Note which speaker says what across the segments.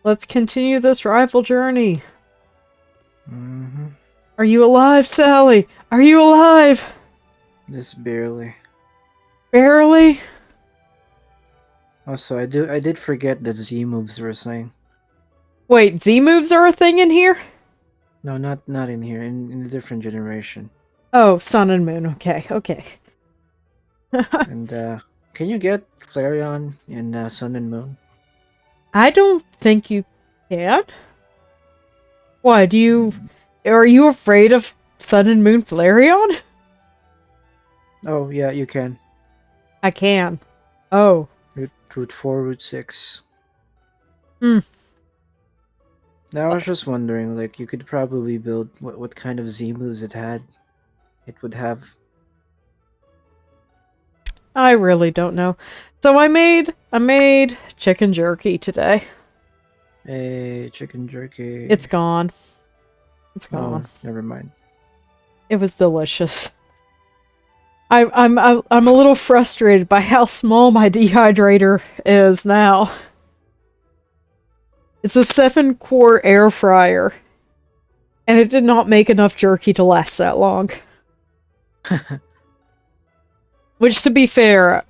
Speaker 1: Let's continue this rival journey.
Speaker 2: Mm-hmm.
Speaker 1: Are you alive, Sally? Are you alive?
Speaker 2: Just barely.
Speaker 1: Barely?
Speaker 2: Also, I did forget that Z moves were a thing.
Speaker 1: Wait, Z moves are a thing in here?
Speaker 2: No, not in here. In a different generation.
Speaker 1: Oh, Sun and Moon. Okay, okay.
Speaker 2: And can you get Clarion in Sun and Moon?
Speaker 1: I don't think you can. Why, are you afraid of Sun and Moon Flareon?
Speaker 2: Oh yeah, you can.
Speaker 1: I can. Oh.
Speaker 2: Route 4, Route 6.
Speaker 1: Hmm.
Speaker 2: Now I was just wondering, like, you could probably build what kind of Z moves it would have.
Speaker 1: I really don't know. So I made chicken jerky today.
Speaker 2: A chicken jerky.
Speaker 1: It's gone. It's
Speaker 2: Oh,
Speaker 1: gone.
Speaker 2: never mind.
Speaker 1: It was delicious. I'm a little frustrated by how small my dehydrator is now. It's a 7-quart air fryer, and it did not make enough jerky to last that long. Which, to be fair,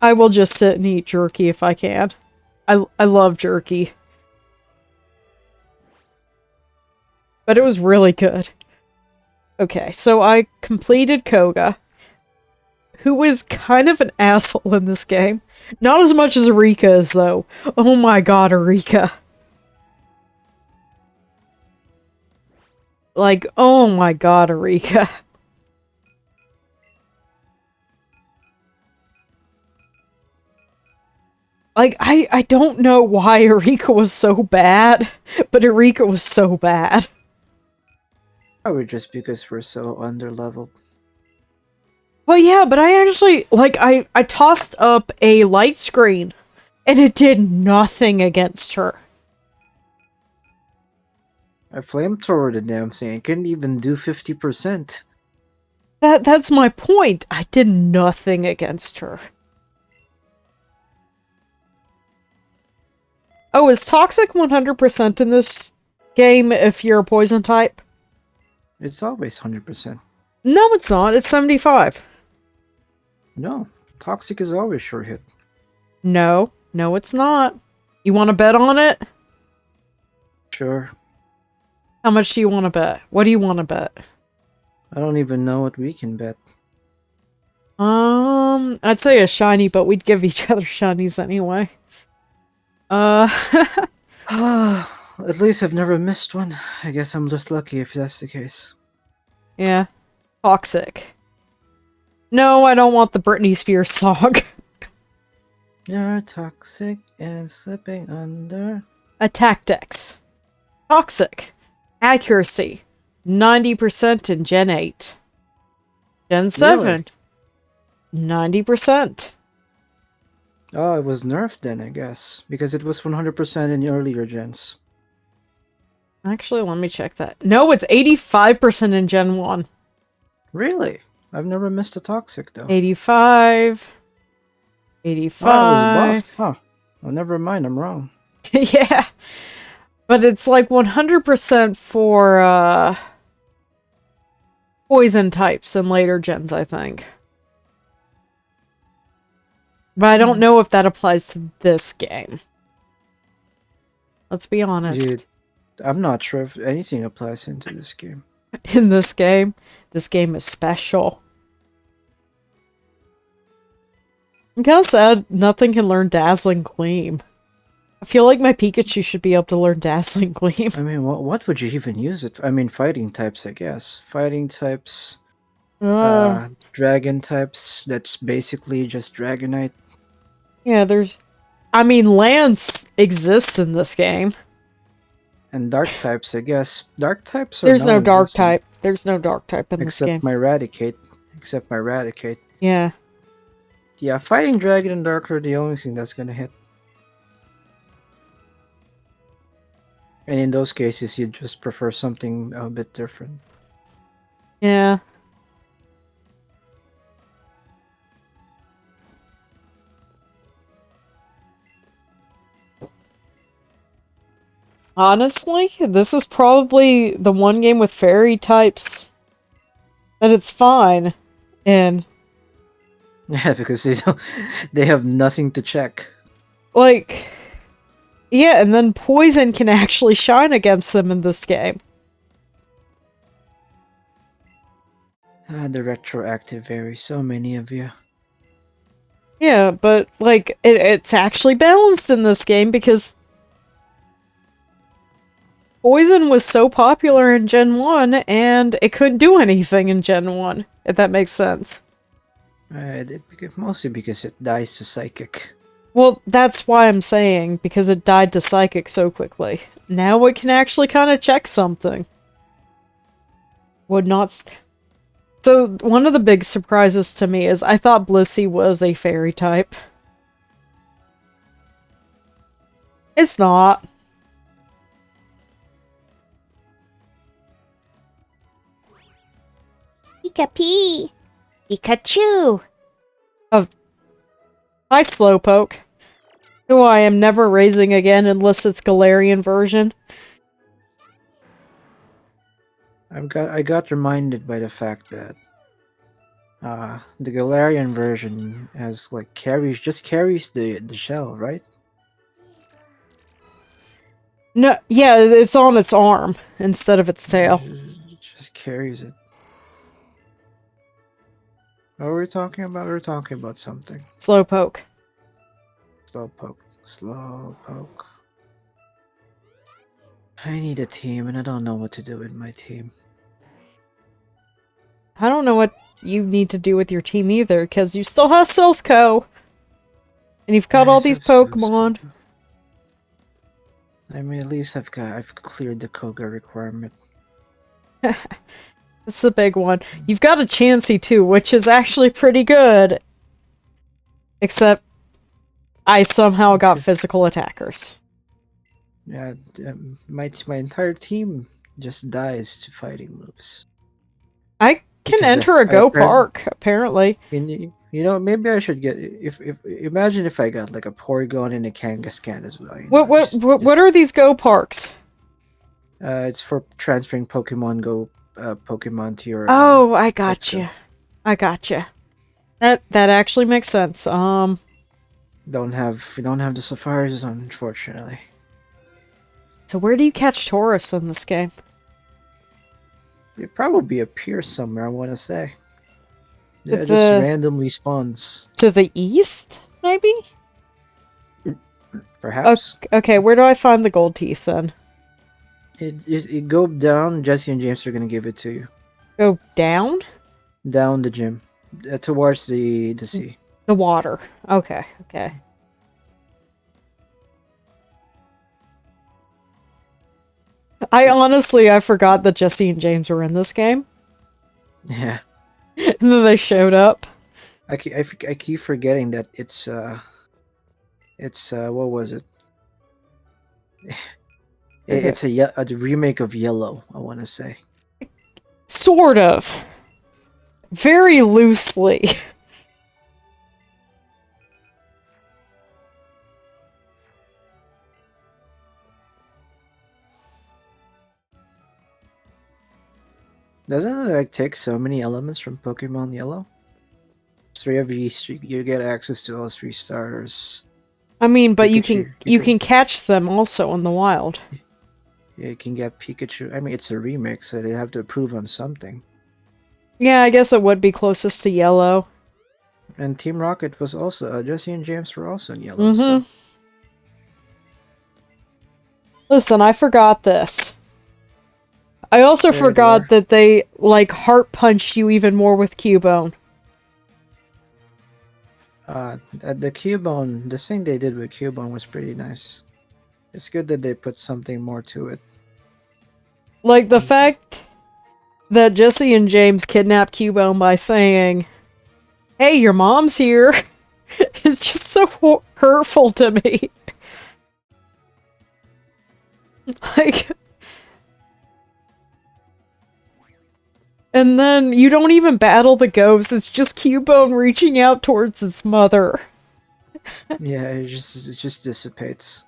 Speaker 1: I will just sit and eat jerky if I can. I love jerky. But it was really good. Okay, so I completed Koga, who is kind of an asshole in this game. Not as much as Erika is, though. Oh my god, Erika. Like, oh my god, Erika. Like, I don't know why Erika was so bad, but Erika was so bad.
Speaker 2: Probably just because we're so underleveled.
Speaker 1: Well, yeah, but I actually, like, I tossed up a light screen, and it did nothing against her.
Speaker 2: I flamethrower the damn thing. I couldn't even do 50%.
Speaker 1: That's my point. I did nothing against her. Oh, is Toxic 100% in this game if you're a poison type?
Speaker 2: It's always 100%.
Speaker 1: No, it's not. It's 75.
Speaker 2: No, toxic is always sure hit.
Speaker 1: No, no, it's not. You want to bet on it?
Speaker 2: Sure.
Speaker 1: How much do you want to bet? What do you want to bet?
Speaker 2: I don't even know what we can bet.
Speaker 1: I'd say a shiny, but we'd give each other shinies anyway. Uh,
Speaker 2: At least I've never missed one. I guess I'm just lucky if that's the case.
Speaker 1: yeah. Toxic. No, I don't want the Britney Spears song.
Speaker 2: You're toxic and slipping under.
Speaker 1: Attack Dex. Toxic. Accuracy. 90% in Gen 8. Gen
Speaker 2: Really?
Speaker 1: 7. 90%.
Speaker 2: Oh, it was nerfed then, I guess. Because it was 100% in the earlier gens.
Speaker 1: Actually, let me check that. No, it's 85% in Gen 1.
Speaker 2: Really? I've never missed a toxic though.
Speaker 1: 85.
Speaker 2: Oh, it was
Speaker 1: 85.
Speaker 2: buffed, huh? Oh, never mind, I'm wrong.
Speaker 1: Yeah. But it's like 100% for poison types in later gens, I think. But I don't know if that applies to this game. Let's be
Speaker 2: Dude,
Speaker 1: honest.
Speaker 2: I'm not sure if anything applies into this game.
Speaker 1: In this game is special. I'm kind of sad nothing can learn Dazzling Gleam. I feel like my Pikachu should be able to learn Dazzling Gleam.
Speaker 2: I mean, what would you even use it for? I mean, fighting types, I guess. Fighting types,
Speaker 1: Uh,
Speaker 2: dragon types, that's basically just Dragonite.
Speaker 1: yeah, I mean, Lance exists in this game.
Speaker 2: And dark types, I guess. Dark types are
Speaker 1: There's no dark
Speaker 2: non-existent.
Speaker 1: type. There's no dark type in this
Speaker 2: Except
Speaker 1: game.
Speaker 2: my Raticate. Except my Raticate.
Speaker 1: Yeah.
Speaker 2: Yeah, fighting dragon and dark are the only thing that's gonna hit. And in those cases, you'd just prefer something a bit different.
Speaker 1: Yeah. Honestly, this is probably the one game with fairy types that it's fine in.
Speaker 2: Yeah, because they have nothing to check.
Speaker 1: Like, yeah, and then poison can actually shine against them in this game.
Speaker 2: The retroactive vary, so many of you.
Speaker 1: Yeah, but, like, it's actually balanced in this game because poison was so popular in Gen 1 and it couldn't do anything in Gen 1, if that makes sense.
Speaker 2: Mostly because it dies to psychic.
Speaker 1: Well, that's why I'm saying, because it died to psychic so quickly. Now it can actually kind of check something. Would not. So, one of the big surprises to me is I thought Blissey was a fairy type. It's not.
Speaker 3: Pika-pee! Pikachu!
Speaker 1: Oh, hi, Slowpoke. Who I am never raising again unless it's Galarian version.
Speaker 2: I got reminded by the fact that the Galarian version has like carries the shell, right?
Speaker 1: No, yeah, it's on its arm instead of its tail.
Speaker 2: It just carries it. What were we talking about? We were talking about something.
Speaker 1: Slowpoke.
Speaker 2: Slowpoke. I need a team, and I don't know what to do with my team.
Speaker 1: I don't know what you need to do with your team either, because you still have Silphco. And you've got all these Pokemon.
Speaker 2: I mean, at least I've cleared the Koga requirement.
Speaker 1: That's the big one. You've got a Chansey too, which is actually pretty good. Except, I somehow got physical attackers.
Speaker 2: Yeah, my entire team just dies to fighting moves.
Speaker 1: I can enter a Go Park, apparently.
Speaker 2: You know, maybe I should get imagine if I got like a Porygon and a Kangaskhan as well.
Speaker 1: What are these Go Parks?
Speaker 2: It's for transferring Pokemon Go Pokemon to your.
Speaker 1: Oh, I gotcha. I gotcha. That actually makes sense.
Speaker 2: We don't have the Safaris, unfortunately.
Speaker 1: So where do you catch Tauros in this game?
Speaker 2: It probably appears somewhere, I want to say. Yeah, it just randomly spawns.
Speaker 1: To the east, maybe?
Speaker 2: Perhaps.
Speaker 1: Okay, where do I find the gold teeth then?
Speaker 2: It go down. Jesse and James are gonna give it to you.
Speaker 1: Go down?
Speaker 2: Down the gym, towards the sea.
Speaker 1: The water. Okay. I forgot that Jesse and James were in this game.
Speaker 2: Yeah.
Speaker 1: And then they showed up.
Speaker 2: I keep forgetting that it's what was it? It's a remake of Yellow, I want to say.
Speaker 1: Sort of. Very loosely.
Speaker 2: Doesn't it like take so many elements from Pokemon Yellow? 3 of each, you get access to all 3 starters.
Speaker 1: I mean, but Pikachu, you can catch them also in the wild.
Speaker 2: Yeah, you can get Pikachu. I mean, it's a remix, so they have to improve on something.
Speaker 1: Yeah, I guess it would be closest to Yellow.
Speaker 2: And Team Rocket was also Jesse and James were also in Yellow. So.
Speaker 1: Listen, I forgot this. I also forgot that they like heart punched you even more with Cubone.
Speaker 2: The Cubone, the thing they did with Cubone was pretty nice. It's good that they put something more to it.
Speaker 1: Like the fact that Jesse and James kidnapped Cubone by saying, "Hey, your mom's here," is just so hurtful to me. Like, and then you don't even battle the ghosts, it's just Cubone reaching out towards its mother.
Speaker 2: Yeah, it just dissipates.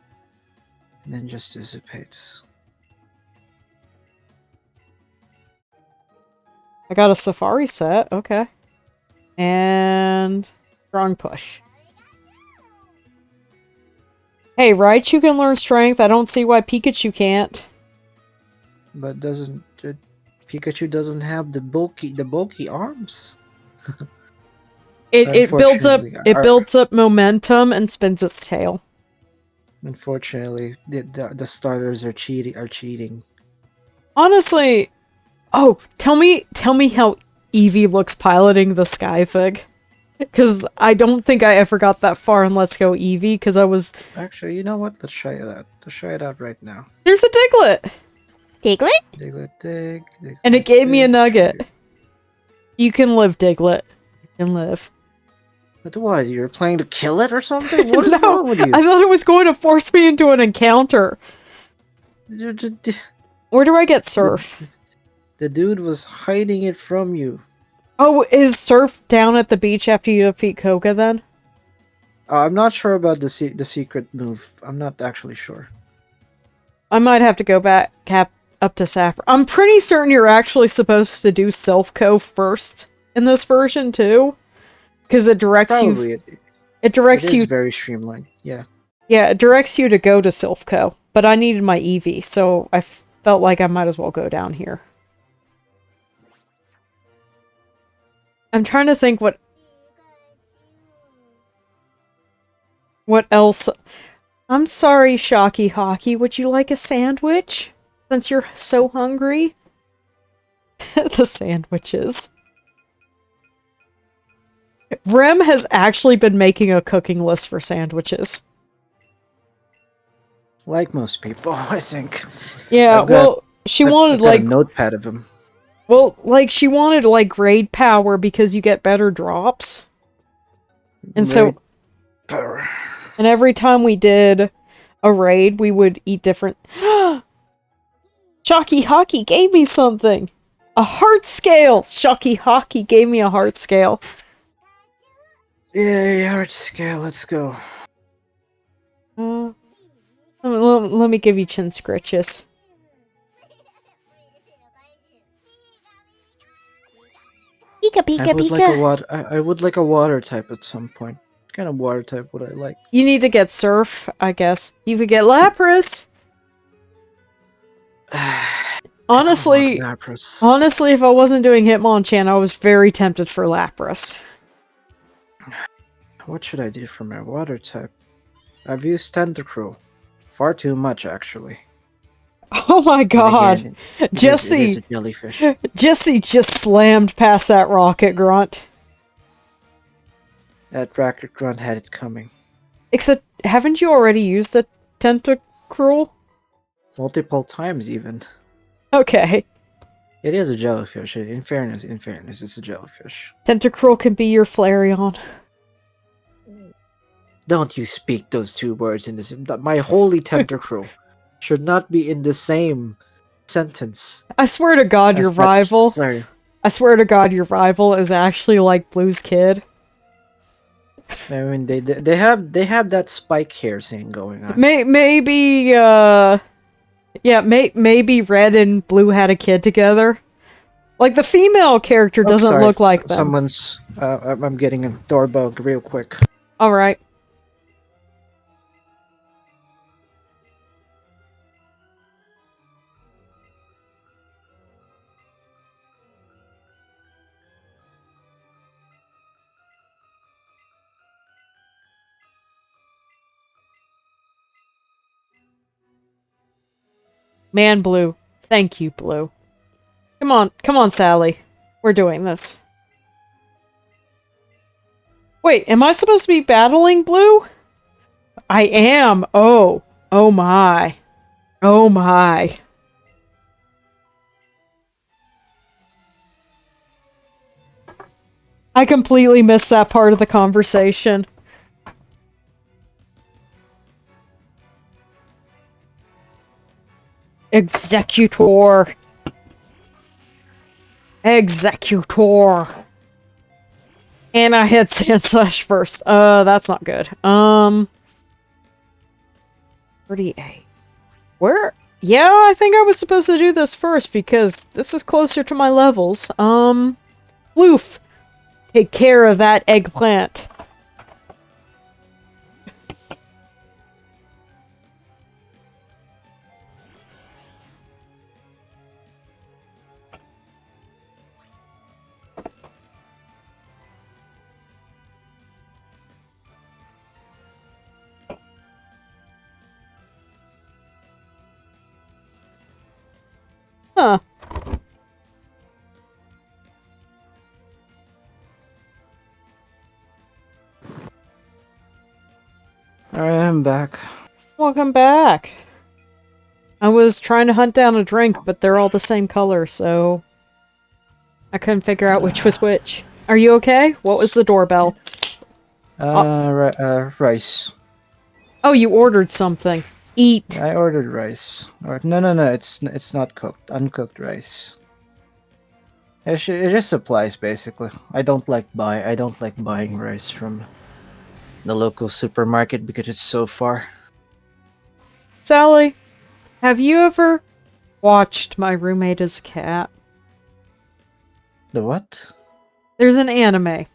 Speaker 2: and then just dissipates.
Speaker 1: I got a safari set, okay. And strong push. Hey, Raichu can learn strength. I don't see why Pikachu can't.
Speaker 2: But Pikachu doesn't have the bulky arms.
Speaker 1: It builds up momentum and spins its tail.
Speaker 2: Unfortunately, the starters are cheating.
Speaker 1: Honestly, oh, tell me how Eevee looks piloting the sky thing. Because I don't think I ever got that far in Let's Go Eevee, because I was...
Speaker 2: Actually, you know what? Let's try it out. Let's try it out right now.
Speaker 1: There's a Diglett!
Speaker 3: Diglett?
Speaker 2: Diglett.
Speaker 1: And it gave me a nugget. You can live, Diglett. You can live.
Speaker 2: But what? You're playing to kill it or something? What is wrong with you?
Speaker 1: I thought it was going to force me into an encounter. Where do I get Surf?
Speaker 2: The dude was hiding it from you.
Speaker 1: Oh, is Surf down at the beach after you defeat Koga then?
Speaker 2: I'm not sure about the secret move. I'm not actually sure.
Speaker 1: I might have to go back up to Saffron. I'm pretty certain you're actually supposed to do Self-Co first in this version too. Because it directs
Speaker 2: Probably
Speaker 1: you... It directs you...
Speaker 2: very streamlined, yeah.
Speaker 1: Yeah, it directs you to go to Self-Co. But I needed my Eevee, so I felt like I might as well go down here. I'm trying to think what else. I'm sorry, Shocky Hockey. Would you like a sandwich? Since you're so hungry? The sandwiches. Rem has actually been making a cooking list for sandwiches.
Speaker 2: Like most people, I think.
Speaker 1: Yeah, she wanted
Speaker 2: I've got a notepad of them.
Speaker 1: Well, like, she wanted, like, raid power because you get better drops. And so...
Speaker 2: Power.
Speaker 1: And every time we did a raid, we would eat different... Shocky Hockey gave me something! A heart scale! Shocky Hockey gave me a heart scale.
Speaker 2: Yay, heart scale, let's go.
Speaker 1: Let me give you chin scritches.
Speaker 3: Pika, Pika, Pika.
Speaker 2: I would like a water type at some point. What kind of water type would I like?
Speaker 1: You need to get Surf, I guess. You could get Lapras. Honestly, if I wasn't doing Hitmonchan, I was very tempted for Lapras.
Speaker 2: What should I do for my water type? I've used Tentacruel. Far too much, actually.
Speaker 1: Oh my god!
Speaker 2: Again,
Speaker 1: Jesse!
Speaker 2: It is a jellyfish.
Speaker 1: Jesse just slammed past that rocket grunt.
Speaker 2: That rocket grunt had it coming.
Speaker 1: Except, haven't you already used the Tentacruel?
Speaker 2: Multiple times, even.
Speaker 1: Okay.
Speaker 2: It is a jellyfish. In fairness, it's a jellyfish.
Speaker 1: Tentacruel can be your Flareon.
Speaker 2: Don't you speak those two words in this. My holy Tentacruel should not be in the same sentence.
Speaker 1: I swear to God, your rival. I swear to God, your rival is actually like Blue's kid.
Speaker 2: I mean, they have that spike hair thing going on.
Speaker 1: Maybe maybe Red and Blue had a kid together. Like the female character doesn't look like them.
Speaker 2: Someone's. I'm getting a doorbell real quick.
Speaker 1: All right. Man, Blue. Thank you, Blue. Come on, Sally. We're doing this. Wait, am I supposed to be battling Blue? I am. Oh my. Oh my. I completely missed that part of the conversation. Executor. Executor. And I hit Sandslash first. That's not good. 38. Where? Yeah, I think I was supposed to do this first because this is closer to my levels. Floof! Take care of that eggplant. Huh.
Speaker 2: Alright, I'm back.
Speaker 1: Welcome back. I was trying to hunt down a drink, but they're all the same color, so I couldn't figure out which was which. Are you okay? What was the doorbell?
Speaker 2: Rice.
Speaker 1: Oh, you ordered something. Eat.
Speaker 2: I ordered rice. Or no, it's not cooked. Uncooked rice. It just supplies basically. I don't like buying rice from the local supermarket because it's so far.
Speaker 1: Sally, have you ever watched My Roommate as a Cat?
Speaker 2: The what?
Speaker 1: There's an anime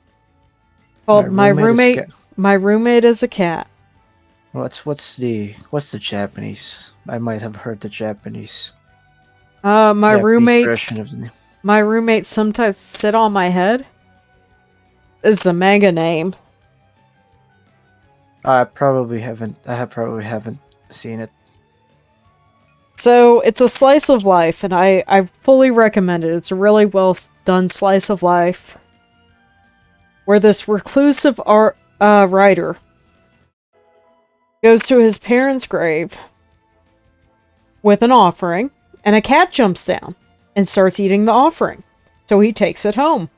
Speaker 1: called My Roommate is a Cat.
Speaker 2: What's the Japanese? I might have heard the Japanese.
Speaker 1: My
Speaker 2: Japanese version of the name.
Speaker 1: My roommate sometimes sit on my head is the manga name.
Speaker 2: I probably haven't seen it.
Speaker 1: So it's a slice of life, and I fully recommend it. It's a really well done slice of life where this reclusive writer goes to his parents' grave with an offering, and a cat jumps down and starts eating the offering. So he takes it home.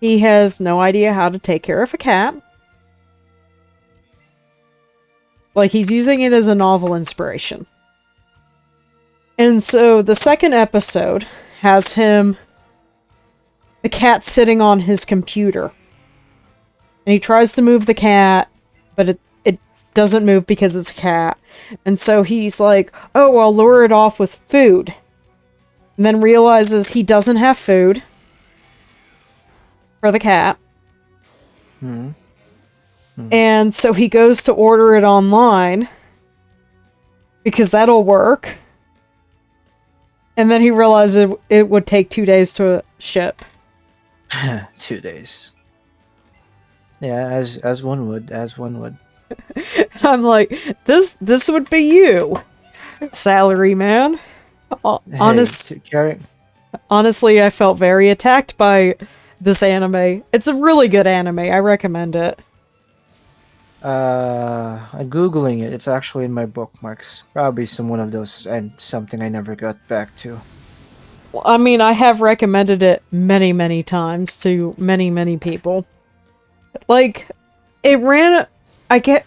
Speaker 1: He has no idea how to take care of a cat. Like, he's using it as a novel inspiration. And so the second episode has the cat sitting on his computer. And he tries to move the cat, but it doesn't move because it's a cat. And so he's like, oh, I'll lure it off with food. And then realizes he doesn't have food for the cat. And so he goes to order it online because that'll work. And then he realizes it would take 2 days to ship.
Speaker 2: 2 days. Yeah, as one would.
Speaker 1: I'm like, this would be you, salary man. Honestly, I felt very attacked by this anime. It's a really good anime. I recommend it.
Speaker 2: I'm googling it. It's actually in my bookmarks. Probably one of those, and something I never got back to.
Speaker 1: Well, I mean, I have recommended it many, many times to many, many people. Like, it ran. I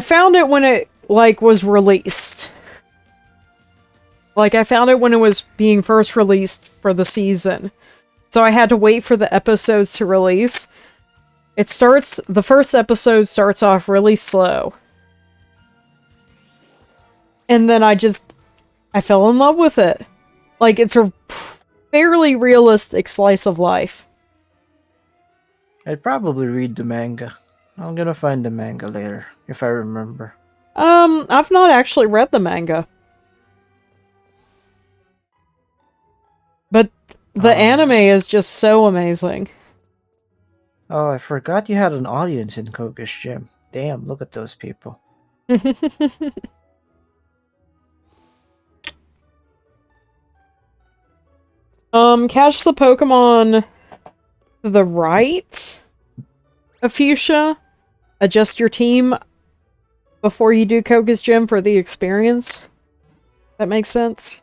Speaker 1: found it when it was released. Like, I found it when it was being first released for the season. So I had to wait for the episodes to release. The first episode starts off really slow. And then I fell in love with it. Like, it's a fairly realistic slice of life.
Speaker 2: I'd probably read the manga. I'm gonna find the manga later, if I remember.
Speaker 1: I've not actually read the manga. But the anime is just so amazing.
Speaker 2: Oh, I forgot you had an audience in Koga's gym. Damn, look at those people.
Speaker 1: Catch the Pokemon to the right of Fuchsia. Adjust your team before you do Koga's gym for the experience. That makes sense?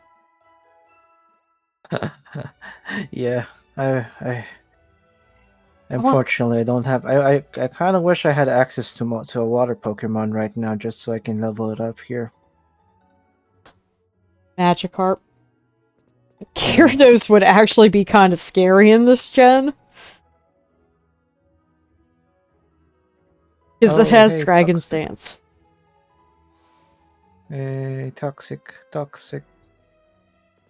Speaker 2: Yeah, unfortunately, I don't have. I kind of wish I had access to a water Pokemon right now, just so I can level it up here.
Speaker 1: Magikarp. Gyarados would actually be kind of scary in this gen. Because it has Dragon's Dance.
Speaker 2: Toxic, toxic.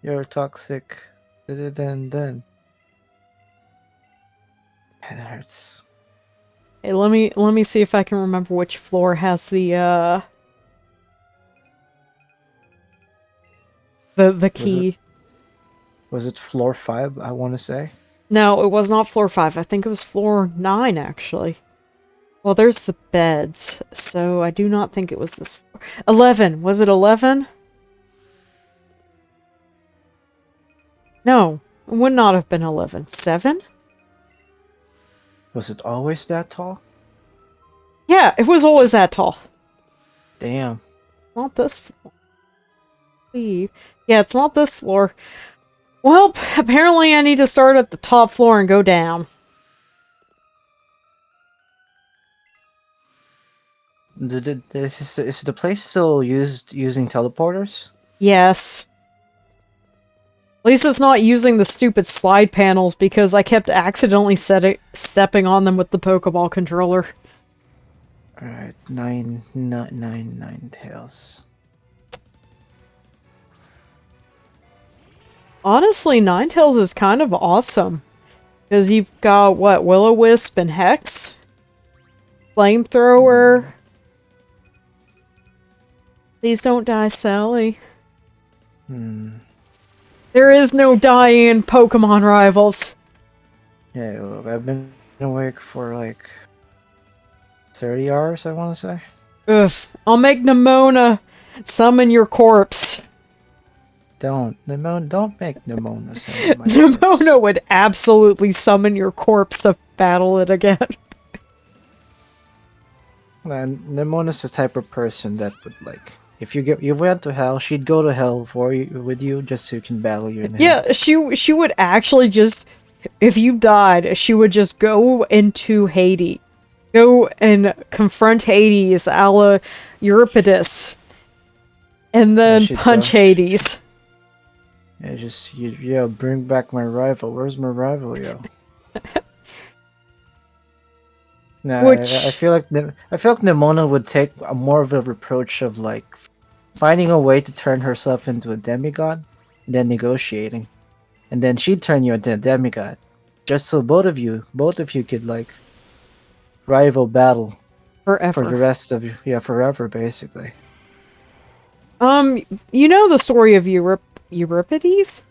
Speaker 2: You're toxic. Then. It hurts.
Speaker 1: Hey, let me see if I can remember which floor has the key.
Speaker 2: Was it floor 5, I want to say?
Speaker 1: No, it was not floor 5. I think it was floor 9, actually. Well, there's the beds, so I do not think it was this floor. 11! Was it 11? No, it would not have been 11. 7?
Speaker 2: Was it always that tall?
Speaker 1: Yeah, it was always that tall.
Speaker 2: Damn.
Speaker 1: Not this floor. Yeah, it's not this floor. Well, apparently I need to start at the top floor and go down.
Speaker 2: Is the place still using teleporters?
Speaker 1: Yes. At least it's not using the stupid slide panels because I kept accidentally stepping on them with the Pokeball controller.
Speaker 2: Alright, nine tails.
Speaker 1: Honestly, Ninetales is kind of awesome. Because you've got, what, Will-O-Wisp and Hex? Flamethrower? Please don't die, Sally. There is no dying in Pokemon Rivals.
Speaker 2: Yeah, look, I've been awake for like 30 hours, I want to say.
Speaker 1: Ugh. I'll make Nemona summon your corpse.
Speaker 2: Don't make Nemona summon my
Speaker 1: Nemona
Speaker 2: corpse.
Speaker 1: would absolutely summon your corpse to battle it again.
Speaker 2: Man, Nemona's the type of person that would like, if you went to hell, she'd go to hell with you just so you can battle you in hell.
Speaker 1: Yeah, she would actually just, if you died, she would just go into Hades. Go and confront Hades a la Euripides. And then punch Hades.
Speaker 2: Yeah, bring back my rival. Where's my rival, yo? Nah, I feel like Nemona would take more of a approach of like finding a way to turn herself into a demigod, and then negotiating, and then she'd turn you into a demigod, just so both of you could like rival battle
Speaker 1: forever
Speaker 2: for the rest of forever basically.
Speaker 1: You know the story of Euripides?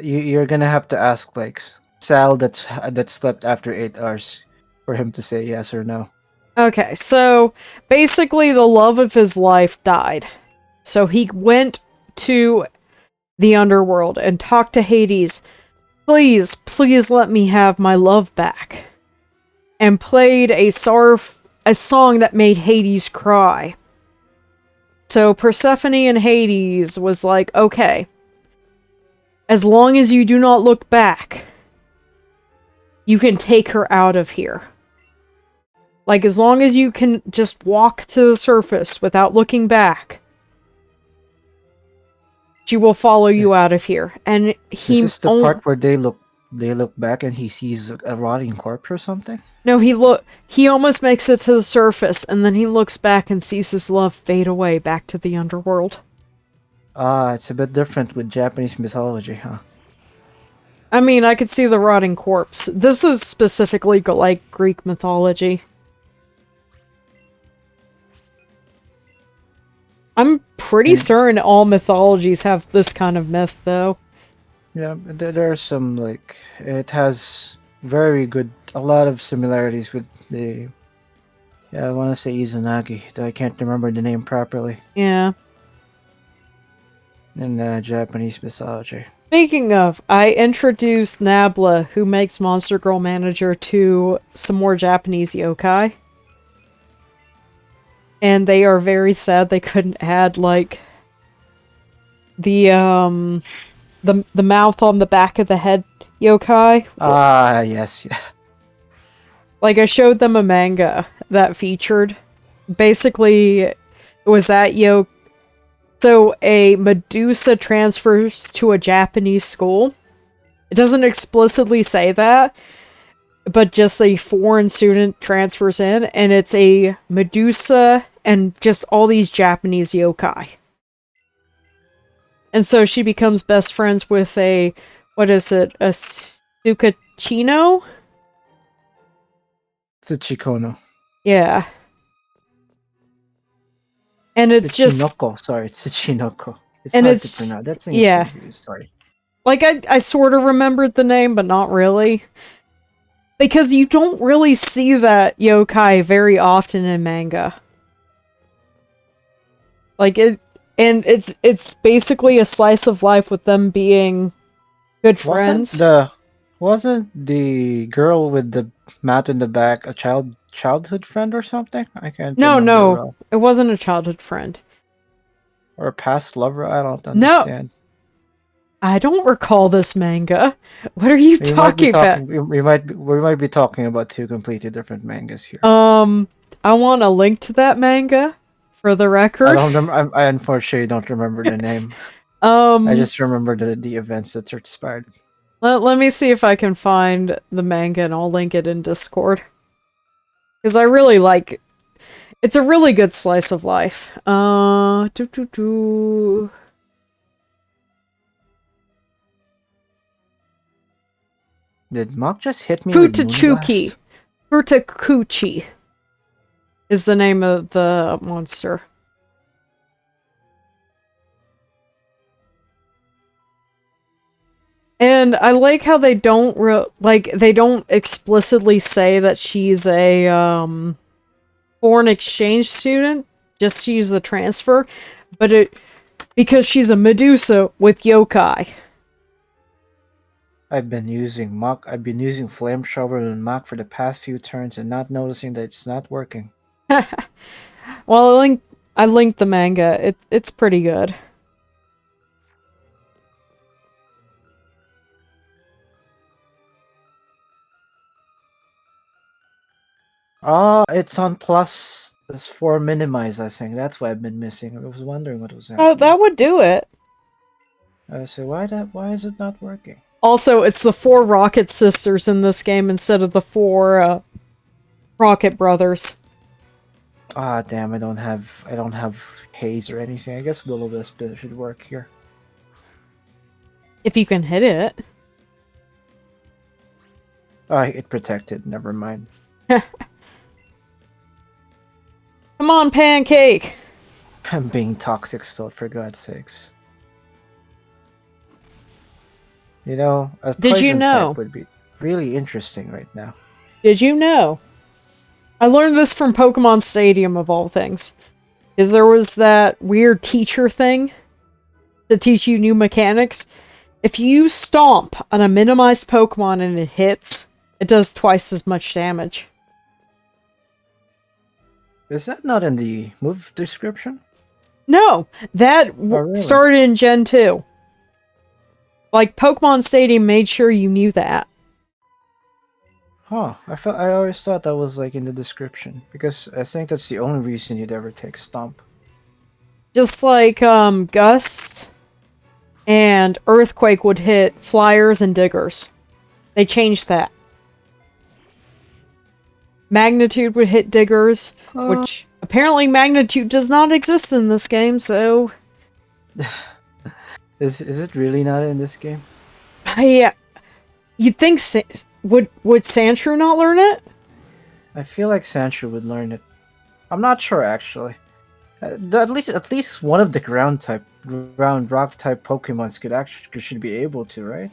Speaker 2: You're gonna have to ask like Sal that slept after 8 hours for him to say yes or no.
Speaker 1: Okay, so basically the love of his life died. So he went to the underworld and talked to Hades. Please, please let me have my love back. And played a song that made Hades cry. So Persephone and Hades was like, okay, as long as you do not look back, you can take her out of here. Like, as long as you can just walk to the surface without looking back, she will follow you out of here. And he
Speaker 2: Is this the part where they look back and he sees a rotting corpse or something?
Speaker 1: No, he almost makes it to the surface, and then he looks back and sees his love fade away back to the underworld.
Speaker 2: Ah, it's a bit different with Japanese mythology, huh?
Speaker 1: I mean, I could see the rotting corpse. This is specifically like Greek mythology. I'm pretty certain all mythologies have this kind of myth, though.
Speaker 2: Yeah, there are some, like, it has a lot of similarities with the, I want to say Izanagi, though I can't remember the name properly.
Speaker 1: Yeah.
Speaker 2: In Japanese mythology.
Speaker 1: Speaking of, I introduced Nabla, who makes Monster Girl Manager, to some more Japanese yokai. And they are very sad they couldn't add, like, the mouth on the back of the head yokai.
Speaker 2: Ah, yes, yeah.
Speaker 1: Like, I showed them a manga that featured. Basically, it was that So, a Medusa transfers to a Japanese school. It doesn't explicitly say that, but just a foreign student transfers in, and it's a Medusa and just all these Japanese yokai. And so she becomes best friends with a, what is it, a Tsukachino?
Speaker 2: It's a Chikono.
Speaker 1: Yeah. And it's just...
Speaker 2: Chinoko, sorry, it's a Chinoko. It's
Speaker 1: and
Speaker 2: hard
Speaker 1: it's...
Speaker 2: to pronounce. That's
Speaker 1: yeah.
Speaker 2: English, sorry.
Speaker 1: Like, I sort of remembered the name, but not really. Because you don't really see that yokai very often in manga. Like, and it's basically a slice of life with them being good friends.
Speaker 2: Wasn't the girl with the mat in the back a childhood friend or something? I can't remember
Speaker 1: No,
Speaker 2: well.
Speaker 1: it wasn't a childhood friend.
Speaker 2: Or a past lover? I don't
Speaker 1: No,
Speaker 2: understand.
Speaker 1: I don't recall this manga. What are you talking about?
Speaker 2: We might be talking about two completely different mangas here.
Speaker 1: I want a link to that manga for the record.
Speaker 2: I don't remember. I unfortunately don't remember the name. I just remember the events that transpired.
Speaker 1: Let me see if I can find the manga and I'll link it in Discord. Because I really like... it's a really good slice of life.
Speaker 2: Did Mock just hit me with Moonblast?
Speaker 1: Futakuchi is the name of the monster. And I like how they don't they don't explicitly say that she's a foreign exchange student, just to use the transfer, but because she's a Medusa with yokai.
Speaker 2: I've been using Flame Shower and Mock for the past few turns and not noticing that it's not working.
Speaker 1: Well, I linked the manga. It's pretty good.
Speaker 2: It's on plus for minimize, I think. That's why I've been missing. I was wondering what was happening.
Speaker 1: Oh, that would do it.
Speaker 2: So why is it not working?
Speaker 1: Also, it's the 4 Rocket Sisters in this game instead of the 4 Rocket Brothers.
Speaker 2: Ah, damn! I don't have haze or anything. I guess Will-O-Wisp should work here.
Speaker 1: If you can hit it.
Speaker 2: It protected. Never mind.
Speaker 1: Come on, Pancake!
Speaker 2: I'm being toxic still, for God's sakes. You know, a poison type would be really interesting right now.
Speaker 1: Did you know? I learned this from Pokemon Stadium, of all things. Because there was that weird teacher thing to teach you new mechanics. If you stomp on a minimized Pokemon and it hits, it does twice as much damage.
Speaker 2: Is that not in the move description?
Speaker 1: No, that
Speaker 2: really?
Speaker 1: started in Gen 2. Like, Pokemon Stadium made sure you knew that.
Speaker 2: Huh, I always thought that was like in the description, because I think that's the only reason you'd ever take Stomp.
Speaker 1: Just like, Gust and Earthquake would hit Flyers and Diggers. They changed that. Magnitude would hit Diggers, which apparently Magnitude does not exist in this game, so...
Speaker 2: Is it really not in this game?
Speaker 1: Yeah. You'd think... Would Sandshrew not learn it?
Speaker 2: I feel like Sandshrew would learn it. I'm not sure, actually. At least one of the ground rock type Pokemons should be able to, right?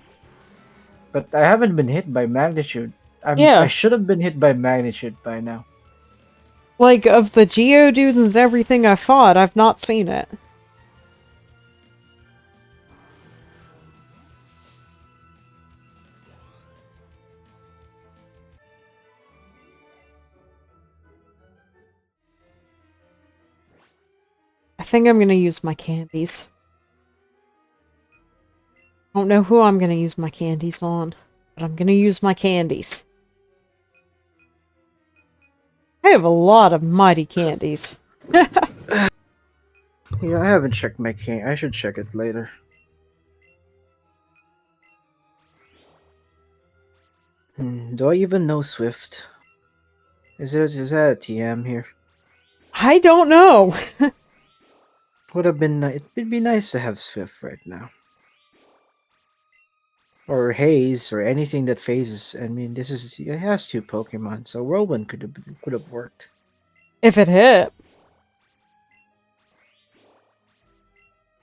Speaker 2: But I haven't been hit by Magnitude. I should have been hit by Magnitude by now.
Speaker 1: Like, of the Geodudes and everything I fought, I've not seen it. I think I'm gonna use my candies. I don't know who I'm gonna use my candies on, but I'm gonna use my candies. I have a lot of mighty candies.
Speaker 2: Yeah, I haven't checked my candy. I should check it later. Do I even know Swift? Is that a TM here?
Speaker 1: I don't know.
Speaker 2: Would have been it would be nice to have Swift right now. Or Haze or anything that phases. I mean, it has two Pokemon, so Whirlwind could have worked.
Speaker 1: If it hit.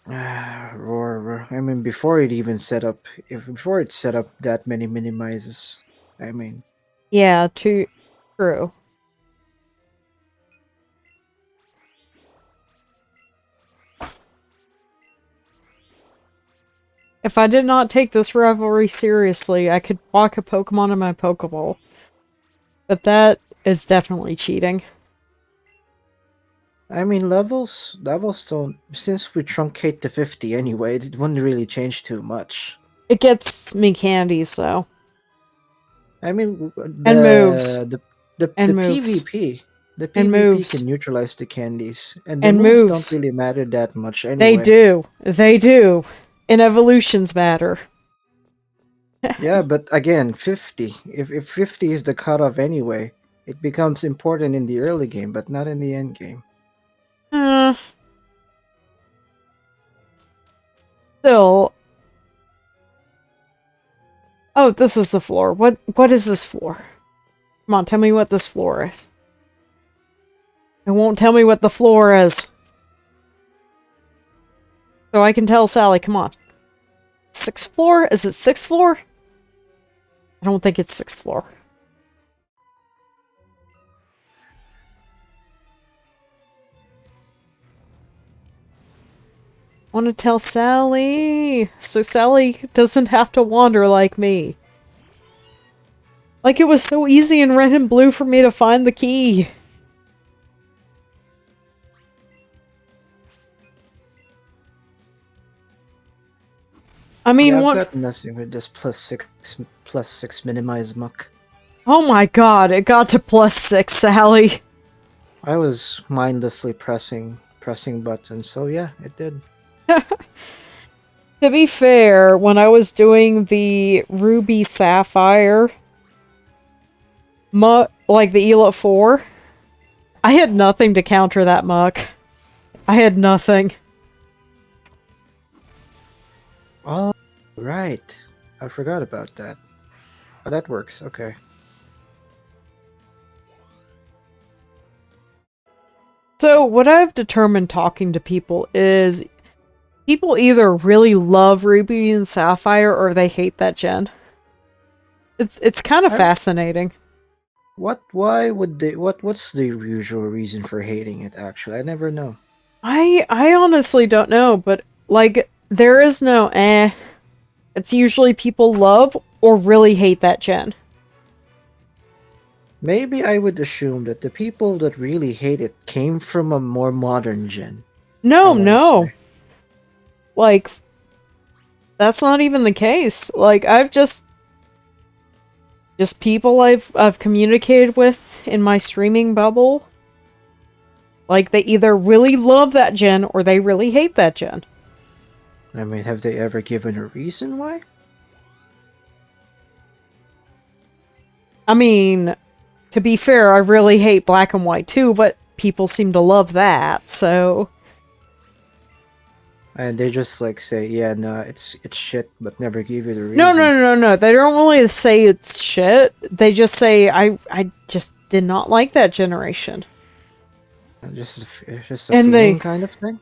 Speaker 2: Roar. I mean, before it even set up, before it set up that many minimizes. I mean,
Speaker 1: Yeah, true. If I did not take this rivalry seriously, I could walk a Pokemon in my Pokeball. But that is definitely cheating.
Speaker 2: I mean, levels don't. Since we truncate to 50 anyway, it wouldn't really change too much.
Speaker 1: It gets me candies, though.
Speaker 2: I mean,
Speaker 1: And moves.
Speaker 2: the
Speaker 1: And moves.
Speaker 2: PvP, the
Speaker 1: And
Speaker 2: PvP
Speaker 1: moves.
Speaker 2: can neutralize the candies, and the
Speaker 1: And
Speaker 2: moves
Speaker 1: moves.
Speaker 2: don't really matter that much anyway.
Speaker 1: They do. They do. And evolutions matter.
Speaker 2: Yeah, but again, 50. If 50 is the cutoff anyway, it becomes important in the early game, but not in the end game.
Speaker 1: Still. Oh, this is the floor. What is this floor? Come on, tell me what this floor is. It won't tell me what the floor is. So I can tell Sally, come on. 6th floor? Is it 6th floor? I don't think it's 6th floor. I want to tell Sally, so Sally doesn't have to wander like me. Like it was so easy in Red and Blue for me to find the key. I mean,
Speaker 2: yeah, I've
Speaker 1: what?
Speaker 2: got nothing with this +6 minimize muck.
Speaker 1: Oh my god, it got to +6, Sally.
Speaker 2: I was mindlessly pressing buttons, so yeah, it did.
Speaker 1: To be fair, when I was doing the Ruby Sapphire, like the Elat 4, I had nothing to counter that muck. I had nothing.
Speaker 2: Oh, right. I forgot about that. Oh, that works. Okay.
Speaker 1: So, what I've determined talking to people is people either really love Ruby and Sapphire or they hate that gen. It's kind of fascinating.
Speaker 2: Why would they what's the usual reason for hating it actually? I never know.
Speaker 1: I honestly don't know, but like there is no eh. It's usually people love or really hate that gen.
Speaker 2: Maybe I would assume that the people that really hate it came from a more modern gen.
Speaker 1: No. Like that's not even the case. Like I've just people I've communicated with in my streaming bubble. Like they either really love that gen or they really hate that gen.
Speaker 2: I mean, have they ever given a reason why?
Speaker 1: I mean, to be fair, I really hate Black and White too, but people seem to love that, so...
Speaker 2: And they just like say, yeah, no, it's shit, but never give you the reason.
Speaker 1: No. They don't really say it's shit. They just say, I just did not like that generation.
Speaker 2: Just a feeling kind of thing?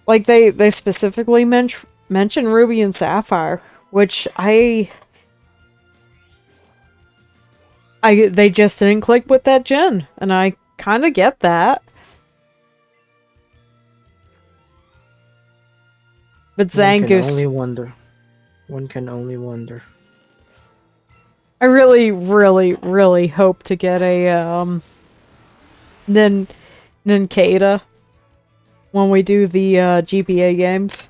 Speaker 1: Like, they specifically mention Ruby and Sapphire, which they just didn't click with that gen, and I kind of get that. But Zangoose...
Speaker 2: One can only wonder.
Speaker 1: I really hope to get a, Nincada when we do the, GBA games.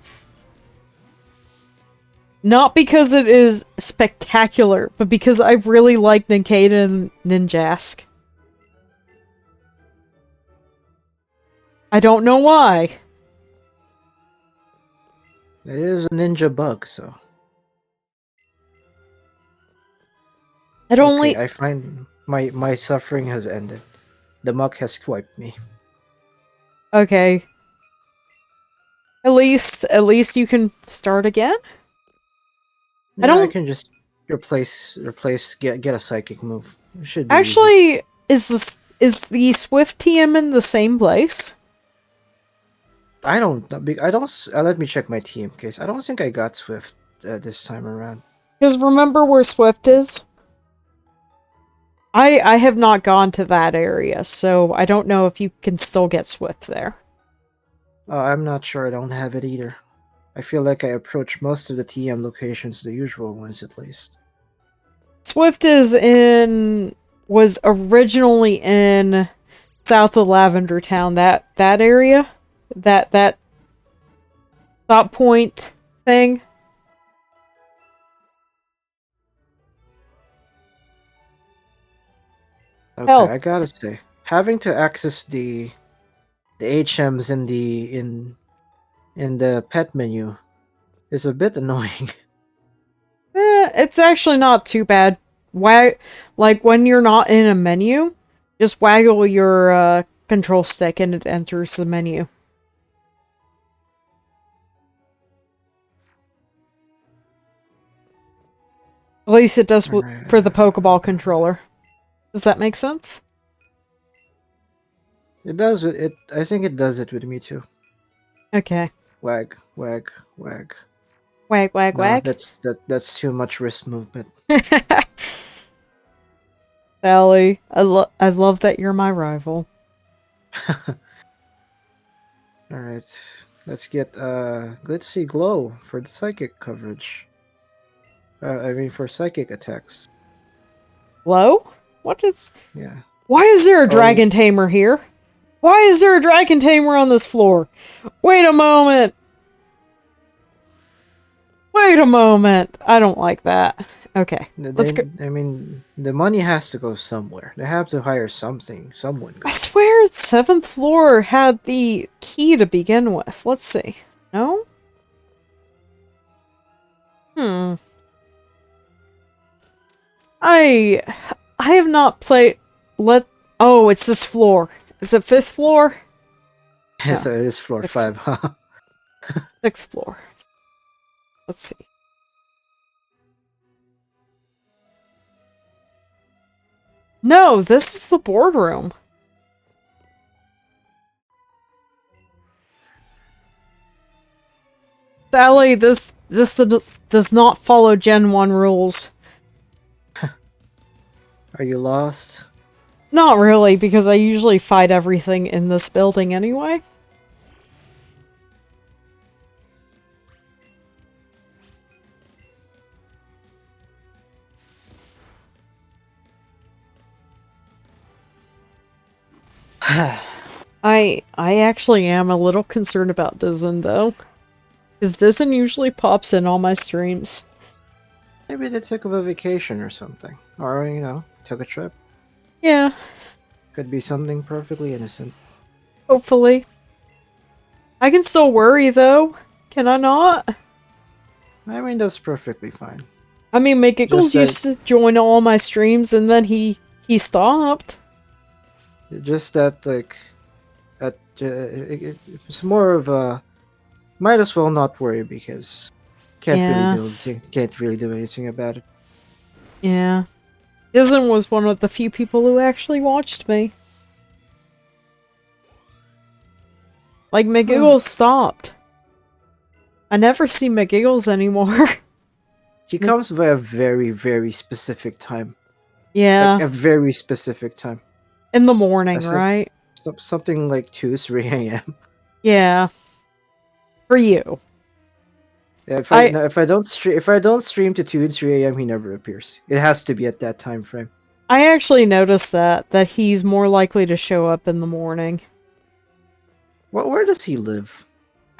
Speaker 1: Not because it is spectacular, but because I really like Nincada and Ninjask. I don't know why.
Speaker 2: It is a ninja bug, so...
Speaker 1: It
Speaker 2: Okay,
Speaker 1: only
Speaker 2: I find my suffering has ended. The muck has swiped me.
Speaker 1: okay. At least you can start again. I
Speaker 2: Yeah, I
Speaker 1: don't
Speaker 2: can just replace get a psychic move. It should be easy.
Speaker 1: actually. Is the Swift TM in the same place?
Speaker 2: I don't know. I don't. Let me check my team case. I don't think I got Swift this time around.
Speaker 1: Because remember where Swift is? I have not gone to that area, so I don't know if you can still get Swift there.
Speaker 2: I'm not sure. I don't have it either. I feel like I approach most of the TM locations, the usual ones at least.
Speaker 1: Swift was originally in south of Lavender Town, that area, that stop point thing.
Speaker 2: Okay,
Speaker 1: Hell,
Speaker 2: I gotta say, having to access the HMs in the pet menu is a bit annoying.
Speaker 1: it's actually not too bad. Like when you're not in a menu, just waggle your control stick and it enters the menu. At least it does for the Pokeball controller. Does that make sense?
Speaker 2: It does it. I think it does it with me too.
Speaker 1: Okay.
Speaker 2: Wag, wag, wag.
Speaker 1: Wag, wag,
Speaker 2: No,
Speaker 1: wag.
Speaker 2: that's too much wrist movement.
Speaker 1: Sally, I love that you're my rival.
Speaker 2: All right, let's see glow for the psychic coverage. I mean for psychic attacks.
Speaker 1: Hello? What is...
Speaker 2: Yeah.
Speaker 1: Why is there a
Speaker 2: Oh,
Speaker 1: dragon tamer here? Why is there a dragon tamer on this floor? Wait a moment! Wait a moment! I don't like that. Okay, let's go.
Speaker 2: I mean, the money has to go somewhere. They have to hire someone
Speaker 1: I
Speaker 2: good.
Speaker 1: swear 7th floor had the key to begin with. Let's see. No? Hmm. I... I have not played... Oh, it's this floor. Is it 5th floor? No,
Speaker 2: So it is floor
Speaker 1: 6th,
Speaker 2: 5, huh?
Speaker 1: 6th floor. Let's see. No, this is the boardroom. Sally, this does not follow Gen 1 rules.
Speaker 2: Are you lost?
Speaker 1: Not really, because I usually fight everything in this building anyway. I actually am a little concerned about Dizen though. Because Dizen usually pops in all my streams.
Speaker 2: Maybe they took a vacation or something. Or, took a trip.
Speaker 1: Yeah,
Speaker 2: Could be something perfectly innocent.
Speaker 1: hopefully. I can still worry though. Can I not?
Speaker 2: I mean, that's perfectly fine.
Speaker 1: I mean,
Speaker 2: Just
Speaker 1: McGiggles
Speaker 2: that,
Speaker 1: used to join all my streams and then he stopped.
Speaker 2: just that, like, it's more of a might as well not worry because
Speaker 1: Yeah,
Speaker 2: can't really do anything about it.
Speaker 1: yeah. Dizen was one of the few people who actually watched me. Like, McGiggles stopped. I never see McGiggles anymore.
Speaker 2: He comes by a very, very specific time.
Speaker 1: Yeah,
Speaker 2: Like a very specific time.
Speaker 1: in the morning,
Speaker 2: That's like
Speaker 1: right?
Speaker 2: something like 2, 3 a.m.
Speaker 1: Yeah, for you.
Speaker 2: Yeah, If I
Speaker 1: I
Speaker 2: no, if I don't stream to 2 and 3 a.m. he never appears. It has to be at that time frame.
Speaker 1: I actually noticed that he's more likely to show up in the morning.
Speaker 2: Where does he live?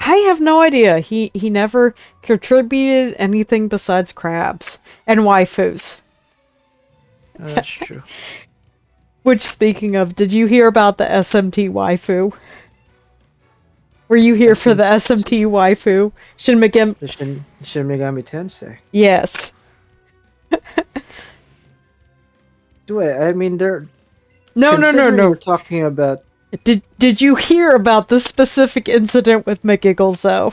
Speaker 1: I have no idea. He never contributed anything besides crabs and waifus.
Speaker 2: That's true.
Speaker 1: Which, speaking of, did you hear about the SMT waifu? Were you here for the SMT waifu?
Speaker 2: The Shin Megami Tensei. Yes.
Speaker 1: Yes.
Speaker 2: Wait, I mean, they're
Speaker 1: No, no, no,
Speaker 2: considering we're
Speaker 1: no.
Speaker 2: talking about.
Speaker 1: Did you hear about this specific incident with McGiggles though?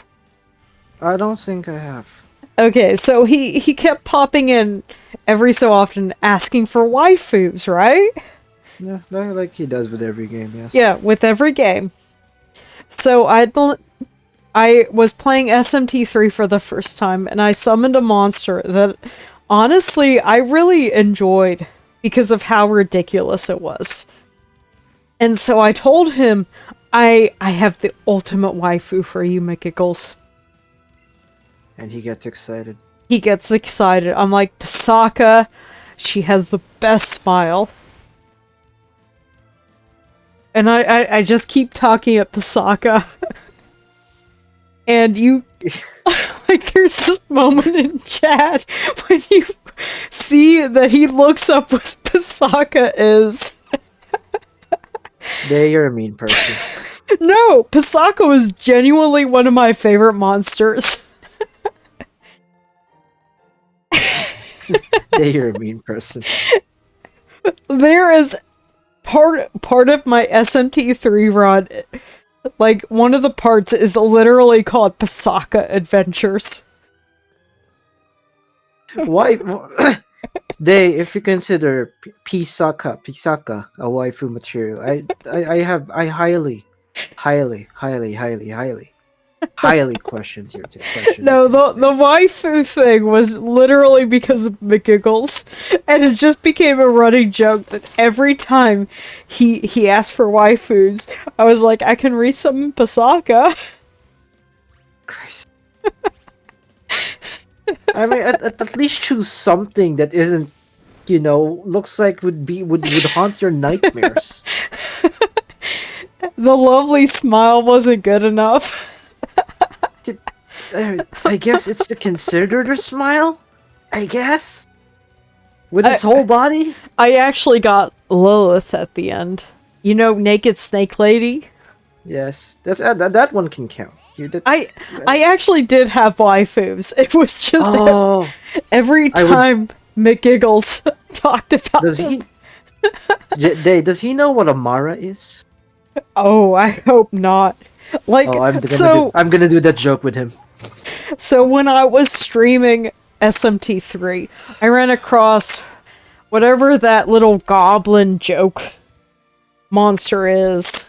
Speaker 2: I don't think I have.
Speaker 1: Okay, so he kept popping in every so often asking for waifus, right?
Speaker 2: Yeah, like he does with every game. Yes.
Speaker 1: Yeah, with every game. So I was playing SMT3 for the first time, and I summoned a monster that, honestly, I really enjoyed because of how ridiculous it was. And so I told him, I have the ultimate waifu for you, McGiggles.
Speaker 2: And he gets excited.
Speaker 1: He gets excited. I'm like, Pisaka, she has the best smile. And I just keep talking at Pisaka. And you, like, there's this moment in chat when you see that he looks up what Pisaka is.
Speaker 2: Dae, you're a mean person.
Speaker 1: No, Pisaka was genuinely one of my favorite monsters.
Speaker 2: Dae, you're a mean person.
Speaker 1: There is part of my SMT3 run. Like, one of the parts is literally called Pisaka Adventures.
Speaker 2: Why? Dae, if you consider Pisaka a waifu material, I highly questions your question.
Speaker 1: No, the waifu thing was literally because of McGiggles, and it just became a running joke that every time he asked for waifus, I was like, I can resummon Pisaka.
Speaker 2: Christ. I mean, at least choose something that isn't, looks like would haunt your nightmares.
Speaker 1: The lovely smile wasn't good enough.
Speaker 2: I guess it's the considered a smile. I guess with its whole body.
Speaker 1: I actually got Lilith at the end. You know, Naked Snake Lady.
Speaker 2: Yes, that's that one can count.
Speaker 1: I actually did have waifus. It was just every time McGiggles talked about
Speaker 2: Does he? Does he know what Amara is?
Speaker 1: Oh, I hope not. Like,
Speaker 2: I'm gonna do that joke with him.
Speaker 1: So when I was streaming SMT3, I ran across whatever that little goblin joke monster is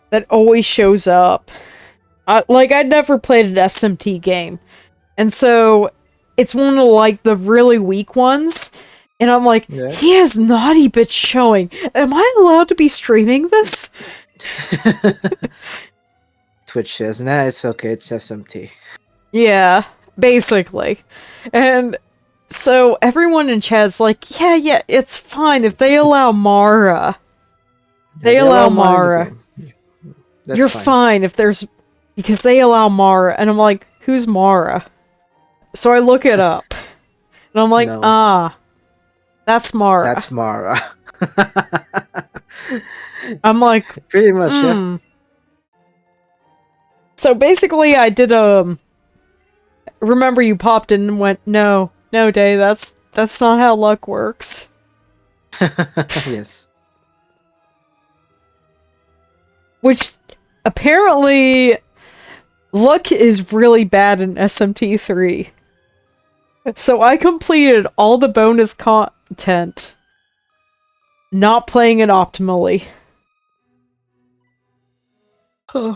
Speaker 1: that always shows up. I'd never played an SMT game, and so it's one of like the really weak ones. And I'm like, He has naughty bits showing. Am I allowed to be streaming this?
Speaker 2: Twitch says, nah, it's okay, it's SMT.
Speaker 1: Yeah, basically. And so everyone in chat's like, yeah, it's fine if they allow Mara. They allow Mara. You're fine if there's... Because they allow Mara. And I'm like, who's Mara? So I look it up. And I'm like, that's Mara.
Speaker 2: That's Mara.
Speaker 1: I'm like...
Speaker 2: Pretty much, yeah.
Speaker 1: So basically I did remember you popped in and went, no, Dae, that's not how luck works.
Speaker 2: Yes.
Speaker 1: Which, apparently, luck is really bad in SMT3. So I completed all the bonus content, not playing it optimally.
Speaker 2: Huh.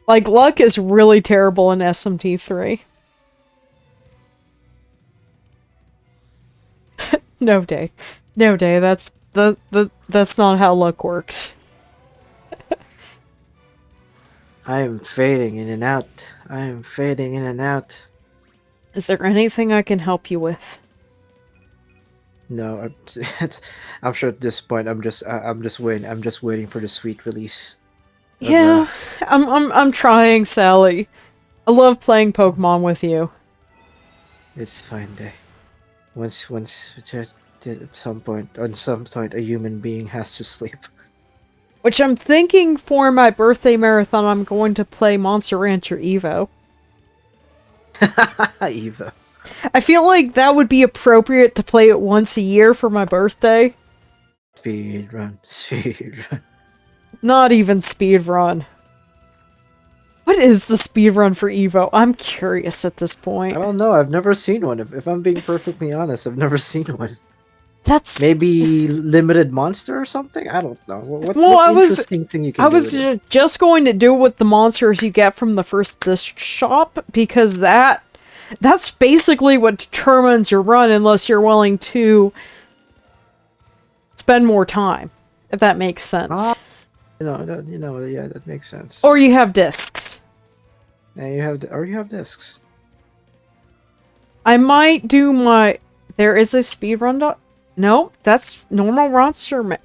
Speaker 1: Like, luck is really terrible in SMT3. No, Dae, that's not how luck works.
Speaker 2: I am fading in and out.
Speaker 1: Is there anything I can help you with?
Speaker 2: No, I'm sure at this point I'm just waiting. I'm just waiting for the sweet release.
Speaker 1: Yeah, I'm trying, Sally. I love playing Pokemon with you.
Speaker 2: It's fine, Dae. Once at some point, a human being has to sleep.
Speaker 1: Which I'm thinking for my birthday marathon, I'm going to play Monster Rancher Evo.
Speaker 2: Evo.
Speaker 1: I feel like that would be appropriate to play it once a year for my birthday.
Speaker 2: Speed run.
Speaker 1: Not even speedrun. What is the speedrun for Evo? I'm curious at this point.
Speaker 2: I don't know. I've never seen one. If I'm being perfectly honest, I've never seen one.
Speaker 1: That's
Speaker 2: Maybe limited monster or something. I don't know. What
Speaker 1: I
Speaker 2: interesting thing you can do
Speaker 1: was
Speaker 2: with it?
Speaker 1: just going to do with the monsters you get from the first disc shop because that's basically what determines your run unless you're willing to spend more time, if that makes sense.
Speaker 2: Ah, yeah, that makes sense.
Speaker 1: Or you have discs.
Speaker 2: And you have discs.
Speaker 1: I might do my. There is a speedrun. No, that's normal Rancher.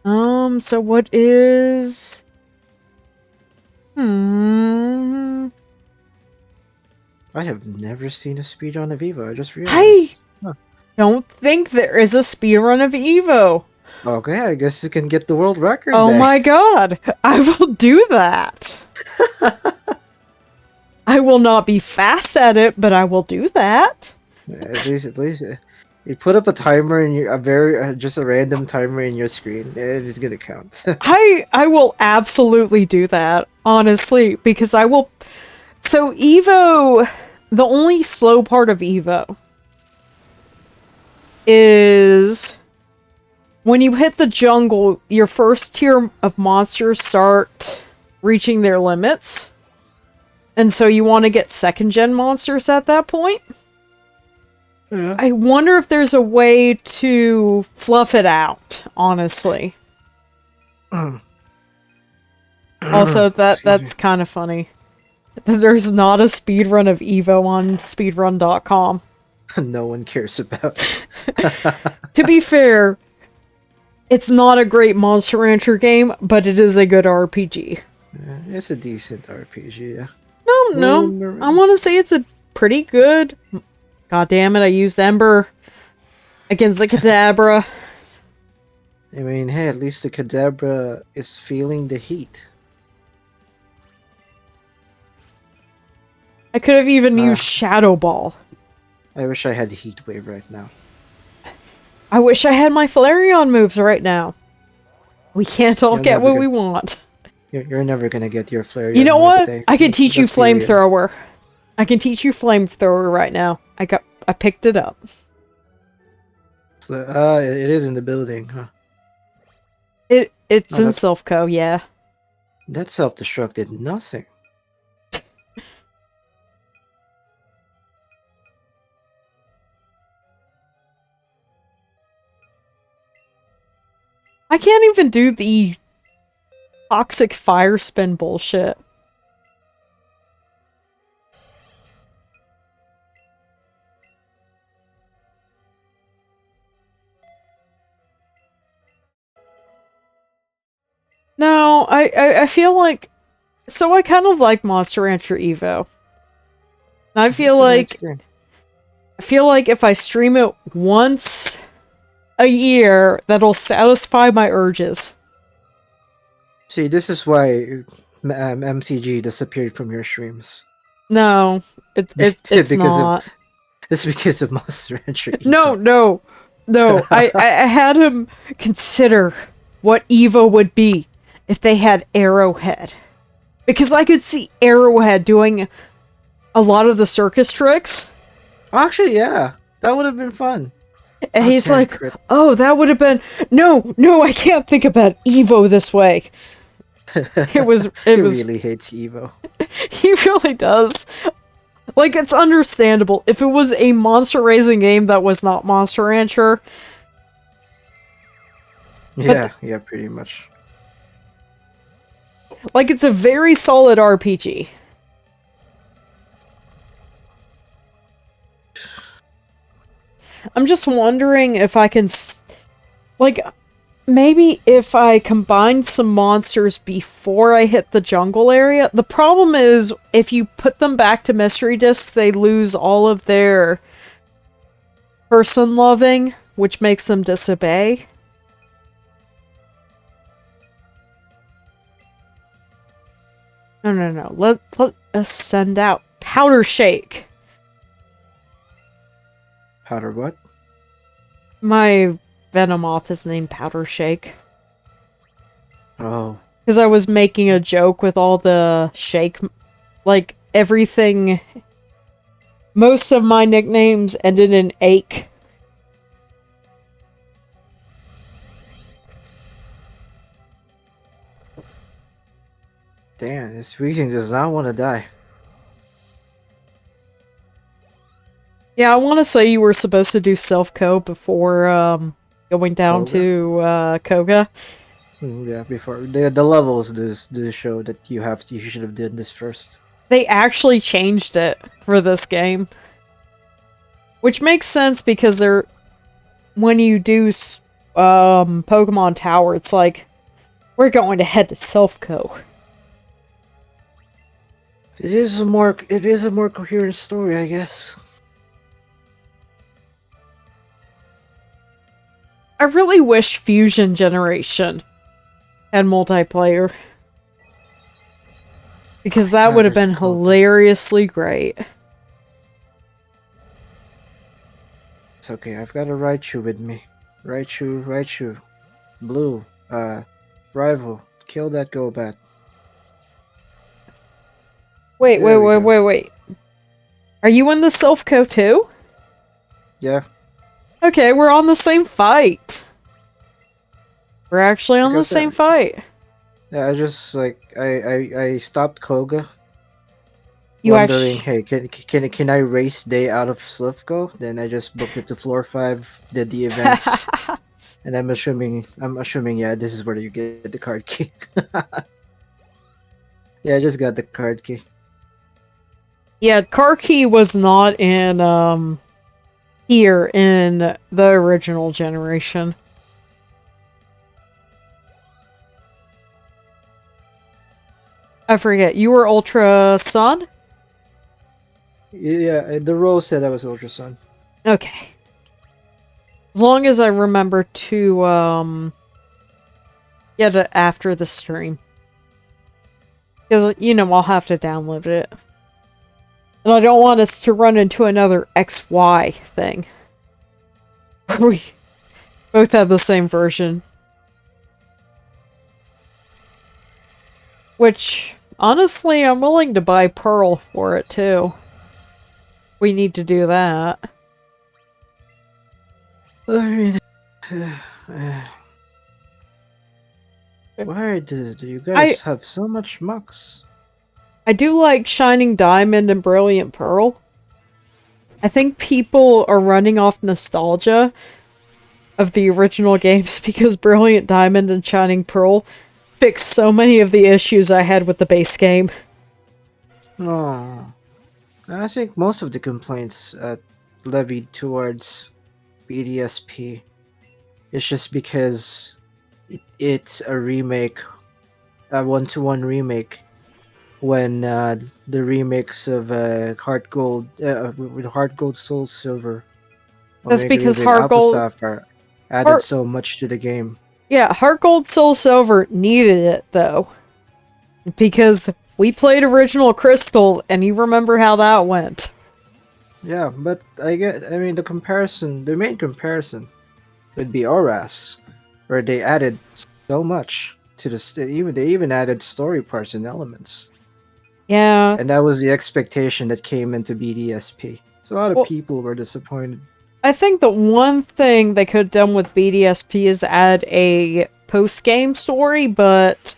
Speaker 1: So what is?
Speaker 2: I have never seen a speedrun of Evo. I just realized.
Speaker 1: I don't think there is a speedrun of Evo.
Speaker 2: Okay, I guess you can get the world record.
Speaker 1: Oh my god, I will do that. I will not be fast at it, but I will do that.
Speaker 2: At least, you put up a timer and just a random timer in your screen. It is gonna count.
Speaker 1: I will absolutely do that, honestly, because I will. So Evo, the only slow part of Evo is when you hit the jungle, your first tier of monsters start reaching their limits. And so you want to get second gen monsters at that point.
Speaker 2: Yeah.
Speaker 1: I wonder if there's a way to fluff it out, honestly. Also, that's kind of funny. There's not a speedrun of Evo on speedrun.com.
Speaker 2: No one cares about it.
Speaker 1: To be fair, it's not a great Monster Rancher game, but it is a good RPG.
Speaker 2: Yeah, it's a decent RPG, yeah.
Speaker 1: No. I want to say it's a pretty good... God damn it, I used Ember against the Kadabra.
Speaker 2: I mean, hey, at least the Kadabra is feeling the heat.
Speaker 1: I could have even used Shadow Ball.
Speaker 2: I wish I had Heat Wave right now.
Speaker 1: I wish I had my Flareon moves right now. We can't all get what we want.
Speaker 2: You're never gonna get your Flareon.
Speaker 1: You know what?
Speaker 2: Mistake.
Speaker 1: I can teach you Flamethrower. I can teach you Flamethrower right now. I picked it up.
Speaker 2: So, it is in the building, huh?
Speaker 1: It's in Silphco, yeah.
Speaker 2: That self-destruct did nothing.
Speaker 1: I can't even do the toxic fire spin bullshit. No, I feel like... So I kind of like Monster Rancher Evo. And I feel like if I stream it once a year, that'll satisfy my urges.
Speaker 2: See, this is why MCG disappeared from your streams.
Speaker 1: No, it's not.
Speaker 2: It's because of Monster Rancher Evo.
Speaker 1: No. I had him consider what Evo would be if they had Arrowhead. Because I could see Arrowhead doing a lot of the circus tricks.
Speaker 2: Actually, yeah. That would have been fun.
Speaker 1: And he's like, oh, that would have been... No, I can't think about Evo this way. He
Speaker 2: really hates Evo.
Speaker 1: He really does. Like, it's understandable. If it was a monster raising game that was not Monster Rancher...
Speaker 2: Yeah, pretty much.
Speaker 1: Like, it's a very solid RPG. I'm just wondering if I can... Like, maybe if I combine some monsters before I hit the jungle area. The problem is, if you put them back to mystery discs, they lose all of their person loving, which makes them disobey. No. Let us send out Powder Shake.
Speaker 2: Powder what?
Speaker 1: My Venomoth is named Powder Shake.
Speaker 2: Oh.
Speaker 1: Because I was making a joke with all the shake, like everything. Most of my nicknames ended in ache.
Speaker 2: Damn, this Weezing does not want to die.
Speaker 1: Yeah, I want to say you were supposed to do self-co before going down
Speaker 2: Koga?
Speaker 1: to Koga.
Speaker 2: Yeah, before the levels do show that you should have done this first.
Speaker 1: They actually changed it for this game. Which makes sense because when you do Pokemon Tower, it's like, we're going to head to self-co.
Speaker 2: It is a more coherent story, I guess.
Speaker 1: I really wish Fusion Generation had multiplayer. Because that would have
Speaker 2: There's
Speaker 1: been
Speaker 2: Koga.
Speaker 1: hilariously great.
Speaker 2: It's okay, I've got a Raichu with me. Raichu. Blue. Rival. Kill that Golbat.
Speaker 1: Wait.
Speaker 2: There we go.
Speaker 1: Are you in the self-co too?
Speaker 2: Yeah.
Speaker 1: Okay, we're on the same fight. We're actually on the
Speaker 2: Because
Speaker 1: same fight.
Speaker 2: yeah, I just I stopped Koga,
Speaker 1: You
Speaker 2: wondering,
Speaker 1: actually...
Speaker 2: hey, can I race Day out of Slivko? Then I just booked it to floor 5, did the events, and I'm assuming yeah, this is where you get the card key. Yeah, I just got the card key.
Speaker 1: Yeah, Karki was not in here in the original generation. I forget, you were Ultra Sun?
Speaker 2: Yeah, the role said I was Ultra Sun.
Speaker 1: Okay. As long as I remember to get it after the stream. Because, I'll have to download it. And I don't want us to run into another XY thing. Where we both have the same version. Which, honestly, I'm willing to buy Pearl for it, too. We need to do that.
Speaker 2: I mean, why do you guys have so much mucks?
Speaker 1: I do like Shining Diamond and Brilliant Pearl. I think people are running off nostalgia of the original games because Brilliant Diamond and Shining Pearl fixed so many of the issues I had with the base game.
Speaker 2: No, I think most of the complaints levied towards BDSP is just because it's a remake, a one-to-one remake. When the remakes of Heart Gold, with Heart Gold, Soul Silver,
Speaker 1: That's
Speaker 2: Omega
Speaker 1: because
Speaker 2: Ruby,
Speaker 1: Heart
Speaker 2: Alpha
Speaker 1: Gold...
Speaker 2: Sapphire added so much to the game.
Speaker 1: Yeah, Heart Gold, Soul Silver needed it, though. Because we played Original Crystal, and you remember how that went.
Speaker 2: Yeah, but I mean, the main comparison would be Oras, where they added so much to they even added story parts and elements.
Speaker 1: Yeah.
Speaker 2: And that was the expectation that came into BDSP. So a lot of people were disappointed.
Speaker 1: I think the one thing they could have done with BDSP is add a post-game story, but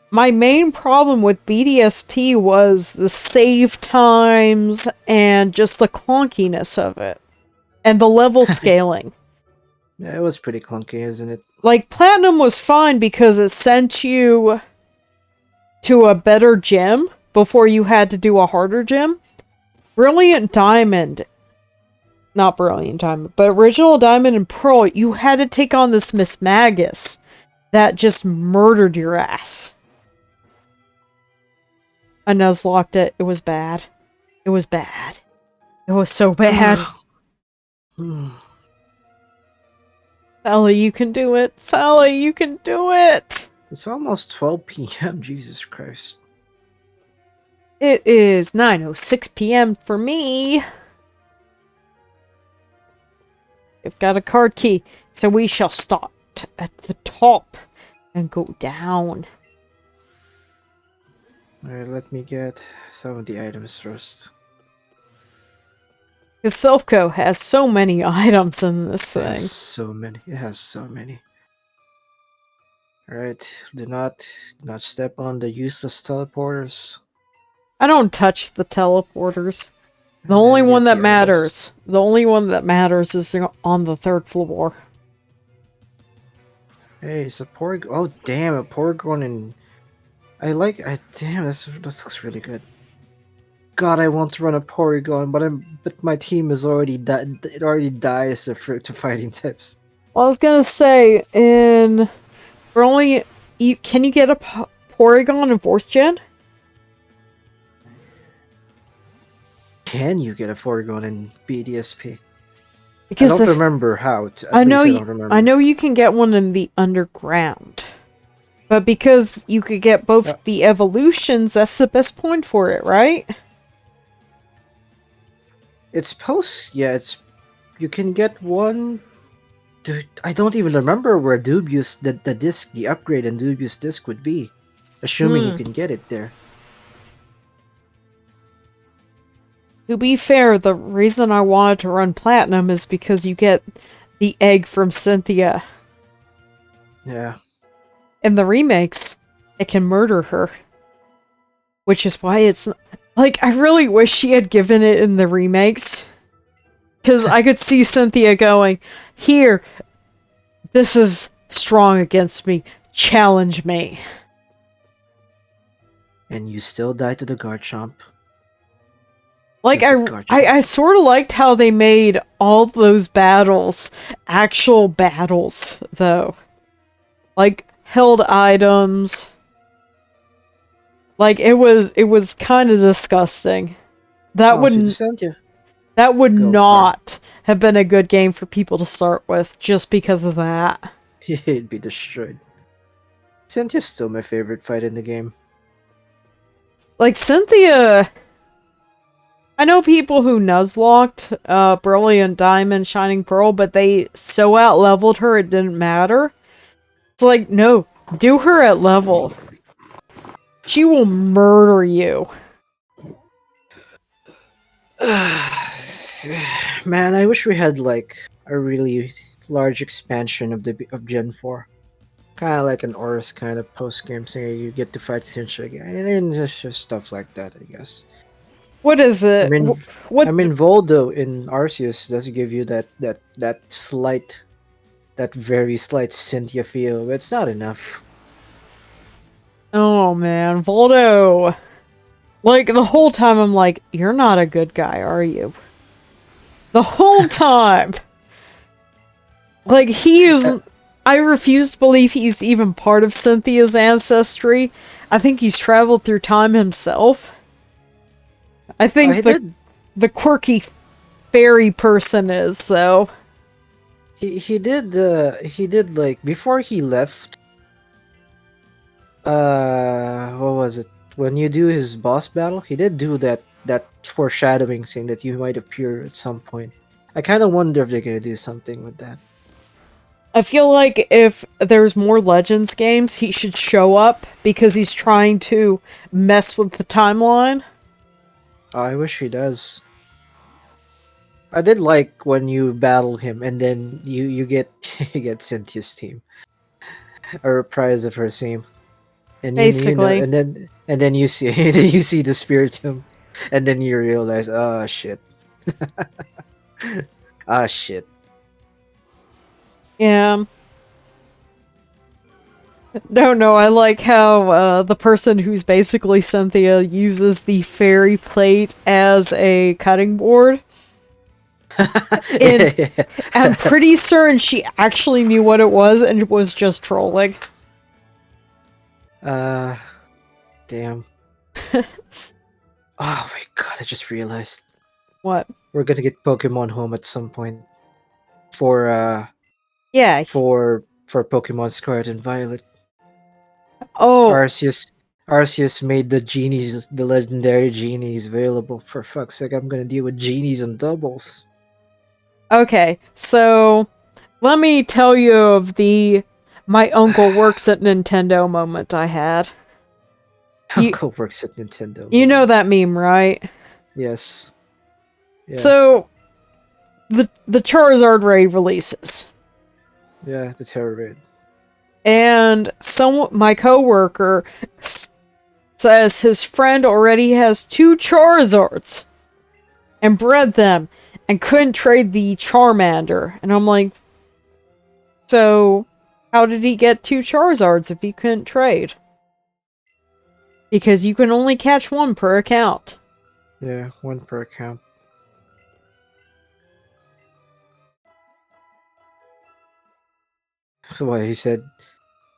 Speaker 1: my main problem with BDSP was the save times and just the clunkiness of it. And the level scaling.
Speaker 2: Yeah, it was pretty clunky, isn't it?
Speaker 1: Like, Platinum was fine because it sent you to a better gym before you had to do a harder gym. Brilliant Diamond... Not Brilliant Diamond, but Original Diamond and Pearl, you had to take on this Miss Magus that just murdered your ass. I nuzlocked it. It was bad. It was bad. It was so bad. Sally, you can do it. Sally, you can do it.
Speaker 2: It's almost 12 p.m. Jesus Christ.
Speaker 1: It is 9:06 p.m. for me. We've got a card key, so we shall start at the top and go down.
Speaker 2: Alright, let me get some of the items first.
Speaker 1: Because Selfco has so many items in this
Speaker 2: It
Speaker 1: thing.
Speaker 2: has so many. It has so many. Alright, do not step on the useless teleporters.
Speaker 1: I don't touch the teleporters. The
Speaker 2: And
Speaker 1: only
Speaker 2: then
Speaker 1: one
Speaker 2: get
Speaker 1: that
Speaker 2: the items.
Speaker 1: matters. The only one that matters is on the 3rd floor.
Speaker 2: Hey, it's a Porygon. Oh, damn, a Porygon and... damn, that looks really good. God, I want to run a Porygon, but my team is already it already dies to fighting tips.
Speaker 1: Well, I was gonna say, for only... can you get a Porygon in 4th gen?
Speaker 2: Can you get a Porygon in BDSP?
Speaker 1: Because
Speaker 2: I don't remember how.
Speaker 1: I know
Speaker 2: I don't remember.
Speaker 1: I know you can get one in the underground. But because you could get both the evolutions, that's the best point for it, right?
Speaker 2: It's you can get one. Dude, I don't even remember where Dubious the upgrade in Dubious disc would be, assuming you can get it there.
Speaker 1: To be fair, the reason I wanted to run Platinum is because you get the egg from Cynthia.
Speaker 2: Yeah.
Speaker 1: In the remakes, it can murder her. Which is why it's... Like, I really wish she had given it in the remakes. Because I could see Cynthia going, here, this is strong against me. Challenge me.
Speaker 2: And you still die to the Garchomp.
Speaker 1: Like, I sort of liked how they made all those battles actual battles, though. Like, held items. Like, it was kind of disgusting. That would not have been a good game for people to start with, just because of that.
Speaker 2: He'd be destroyed. Cynthia's still my favorite fight in the game.
Speaker 1: Like, Cynthia... I know people who nuzlocked Brilliant Diamond, Shining Pearl, but they so out-leveled her it didn't matter. It's like, no, do her at level. She will murder you.
Speaker 2: Man, I wish we had like a really large expansion of Gen 4. Kind of like an Oris kind of post-game thing. You get to fight Cynthia again, and just stuff like that, I guess.
Speaker 1: What is it?
Speaker 2: I mean, Voldo in Arceus does give you that very slight Cynthia feel, but it's not enough.
Speaker 1: Oh man, Voldo. Like, the whole time I'm like, you're not a good guy, are you? The whole time! Like, he is... I refuse to believe he's even part of Cynthia's ancestry. I think he's traveled through time himself. I think the quirky fairy person is, though.
Speaker 2: He did like before he left. What was it? When you do his boss battle, he did do that foreshadowing thing that you might appear at some point. I kind of wonder if they're gonna do something with that.
Speaker 1: I feel like if there's more Legends games, he should show up because he's trying to mess with the timeline.
Speaker 2: I wish he does. I did like when you battle him and then you get you get Cynthia's team, a reprise of her theme, and
Speaker 1: basically,
Speaker 2: and then you see you see the Spiritomb, and then you realize, oh shit, ah shit.
Speaker 1: Yeah. No, I like how the person who's basically Cynthia uses the fairy plate as a cutting board. And I'm pretty certain she actually knew what it was and was just trolling.
Speaker 2: Damn. Oh my god, I just realized.
Speaker 1: What?
Speaker 2: We're gonna get Pokemon Home at some point. For
Speaker 1: yeah.
Speaker 2: For Pokemon Scarlet and Violet.
Speaker 1: Oh.
Speaker 2: Arceus made the legendary genies available. For fuck's sake, I'm gonna deal with genies and doubles.
Speaker 1: Okay, so let me tell you of the my uncle works at Nintendo moment I had. You
Speaker 2: Uncle works at Nintendo.
Speaker 1: you know that meme, right?
Speaker 2: Yes. Yeah.
Speaker 1: So the Charizard raid releases.
Speaker 2: Yeah, the Terror Raid.
Speaker 1: And my coworker says his friend already has 2 Charizards and bred them and couldn't trade the Charmander. And I'm like, so how did he get 2 Charizards if he couldn't trade? Because you can only catch 1 per account.
Speaker 2: Yeah, 1 per account. What he said.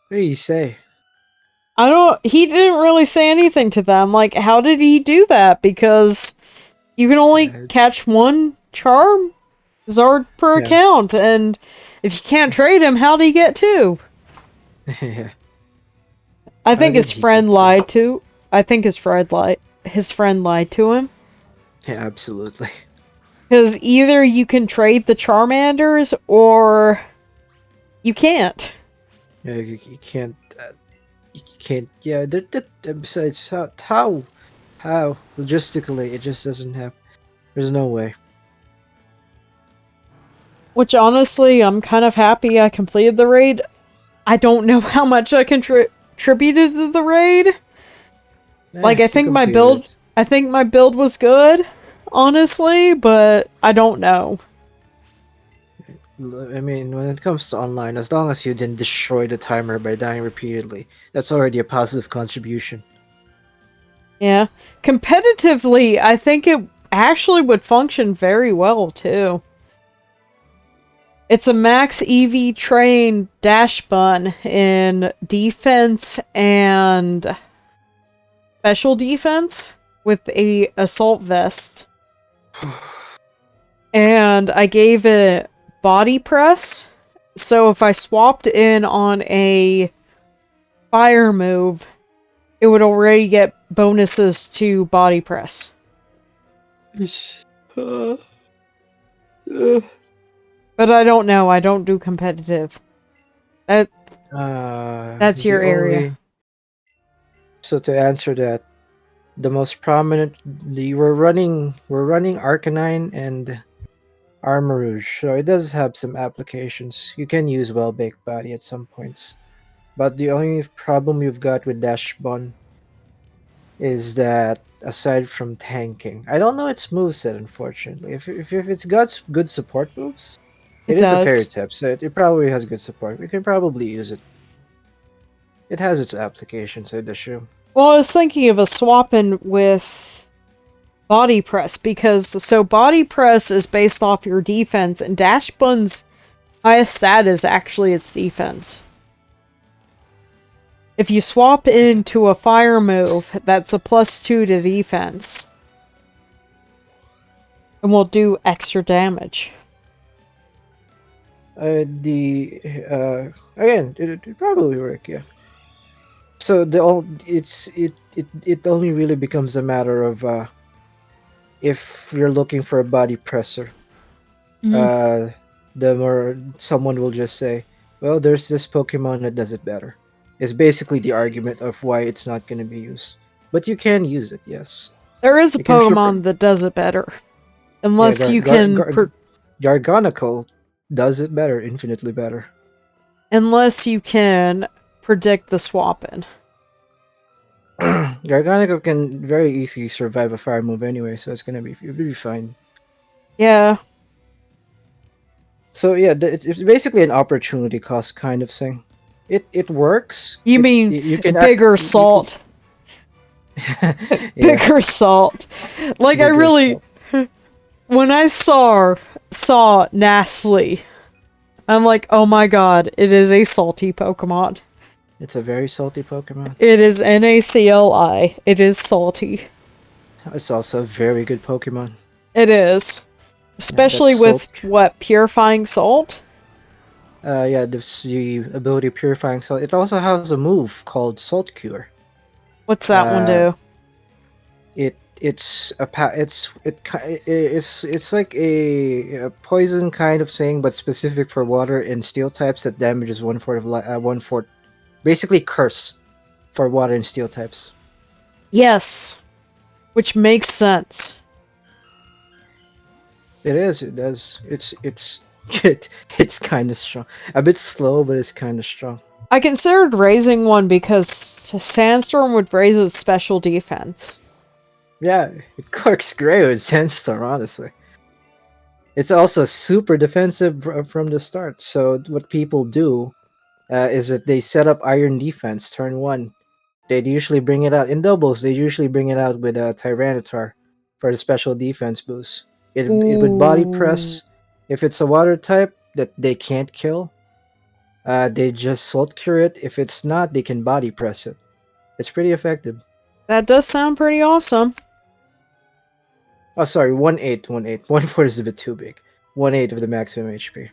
Speaker 2: What did he say?
Speaker 1: He didn't really say anything to them. Like, how did he do that? Because you can only catch 1 Charizard per
Speaker 2: Yeah.
Speaker 1: account, and if you can't trade him, how do you get 2?
Speaker 2: Yeah.
Speaker 1: I think
Speaker 2: How did
Speaker 1: his
Speaker 2: he
Speaker 1: friend
Speaker 2: get to?
Speaker 1: lied to. I think his friend lied to him.
Speaker 2: Yeah, absolutely.
Speaker 1: Because either you can trade the Charmanders or you can't.
Speaker 2: Yeah, you can't. You can't. Yeah, besides, how logistically, it just doesn't happen. There's no way.
Speaker 1: Which honestly, I'm kind of happy I completed the raid. I don't know how much I contributed to the raid. Like,
Speaker 2: You completed it.
Speaker 1: I think my build was good, honestly, but I don't know.
Speaker 2: I mean, when it comes to online, as long as you didn't destroy the timer by dying repeatedly, that's already a positive contribution.
Speaker 1: Yeah. Competitively, I think it actually would function very well, too. It's a max EV train dash bun in defense and special defense with a assault vest. And I gave it body press. So if I swapped in on a fire move, it would already get bonuses to body press. But I don't know. I don't do competitive. That's
Speaker 2: The
Speaker 1: your area.
Speaker 2: only. So to answer that, the most prominent, we're running Arcanine and Armarouge, so it does have some applications. You can use Well Baked Body at some points, but the only problem you've got with Dash Bun is that aside from tanking, I don't know its moveset. Unfortunately, if it's got good support moves,
Speaker 1: It
Speaker 2: it is a fairy
Speaker 1: does.
Speaker 2: type, so it probably has good support. We can probably use it. It has its applications, I'd assume.
Speaker 1: Well, I was thinking of a swap in with body press because body press is based off your defense, and Dash Bun's highest stat is actually its defense. If you swap into a fire move, that's a +2 to defense. And will do extra damage.
Speaker 2: Again, it probably work, yeah. So it only really becomes a matter of if you're looking for a body presser, uh, the more someone will just say, well, there's this Pokemon that does it better. It's basically the argument of why it's not going to be used. But you can use it, yes.
Speaker 1: There is a
Speaker 2: You can
Speaker 1: Pokemon that does it better.
Speaker 2: yeah,
Speaker 1: Unless you can...
Speaker 2: Garganical does it better, infinitely better.
Speaker 1: Unless you can predict the swap-in.
Speaker 2: Garganical can very easily survive a fire move anyway, so it'll be fine.
Speaker 1: Yeah.
Speaker 2: So yeah, it's basically an opportunity cost kind of thing. It works.
Speaker 1: You mean
Speaker 2: you can
Speaker 1: bigger salt.
Speaker 2: Yeah.
Speaker 1: Bigger salt. Like, I
Speaker 2: Bigger
Speaker 1: really...
Speaker 2: salt.
Speaker 1: When I saw Nastly, I'm like, oh my god, it is a salty Pokemon.
Speaker 2: It's a very salty Pokemon.
Speaker 1: It is Nacli. It is salty.
Speaker 2: It's also a very good Pokemon.
Speaker 1: It is. Especially with, Purifying Salt?
Speaker 2: Yeah, the ability of Purifying Salt. It also has a move called Salt Cure.
Speaker 1: What's that one do?
Speaker 2: it's a it's like a poison kind of thing, but specific for water and steel types that damages 1/4 of 1/4, basically curse for water and steel types.
Speaker 1: Yes, which makes sense.
Speaker 2: It is. It does. It's it's kind of strong. A bit slow, but it's kind of strong.
Speaker 1: I considered raising one because Sandstorm would raise its special defense.
Speaker 2: Yeah, it works great with Sandstorm, honestly. It's also super defensive from the start. So what people do is that they set up Iron Defense turn 1. They usually bring it out in doubles. They usually bring it out with a Tyranitar for the special defense boost. It would body
Speaker 1: Ooh,
Speaker 2: press if it's a water type that they can't kill. They just Salt Cure it. If it's not, they can body press it. It's pretty effective.
Speaker 1: that does sound pretty awesome.
Speaker 2: Oh, sorry, 1/8, 1/8. 1/4 is a bit too big. 1/8 of the maximum HP.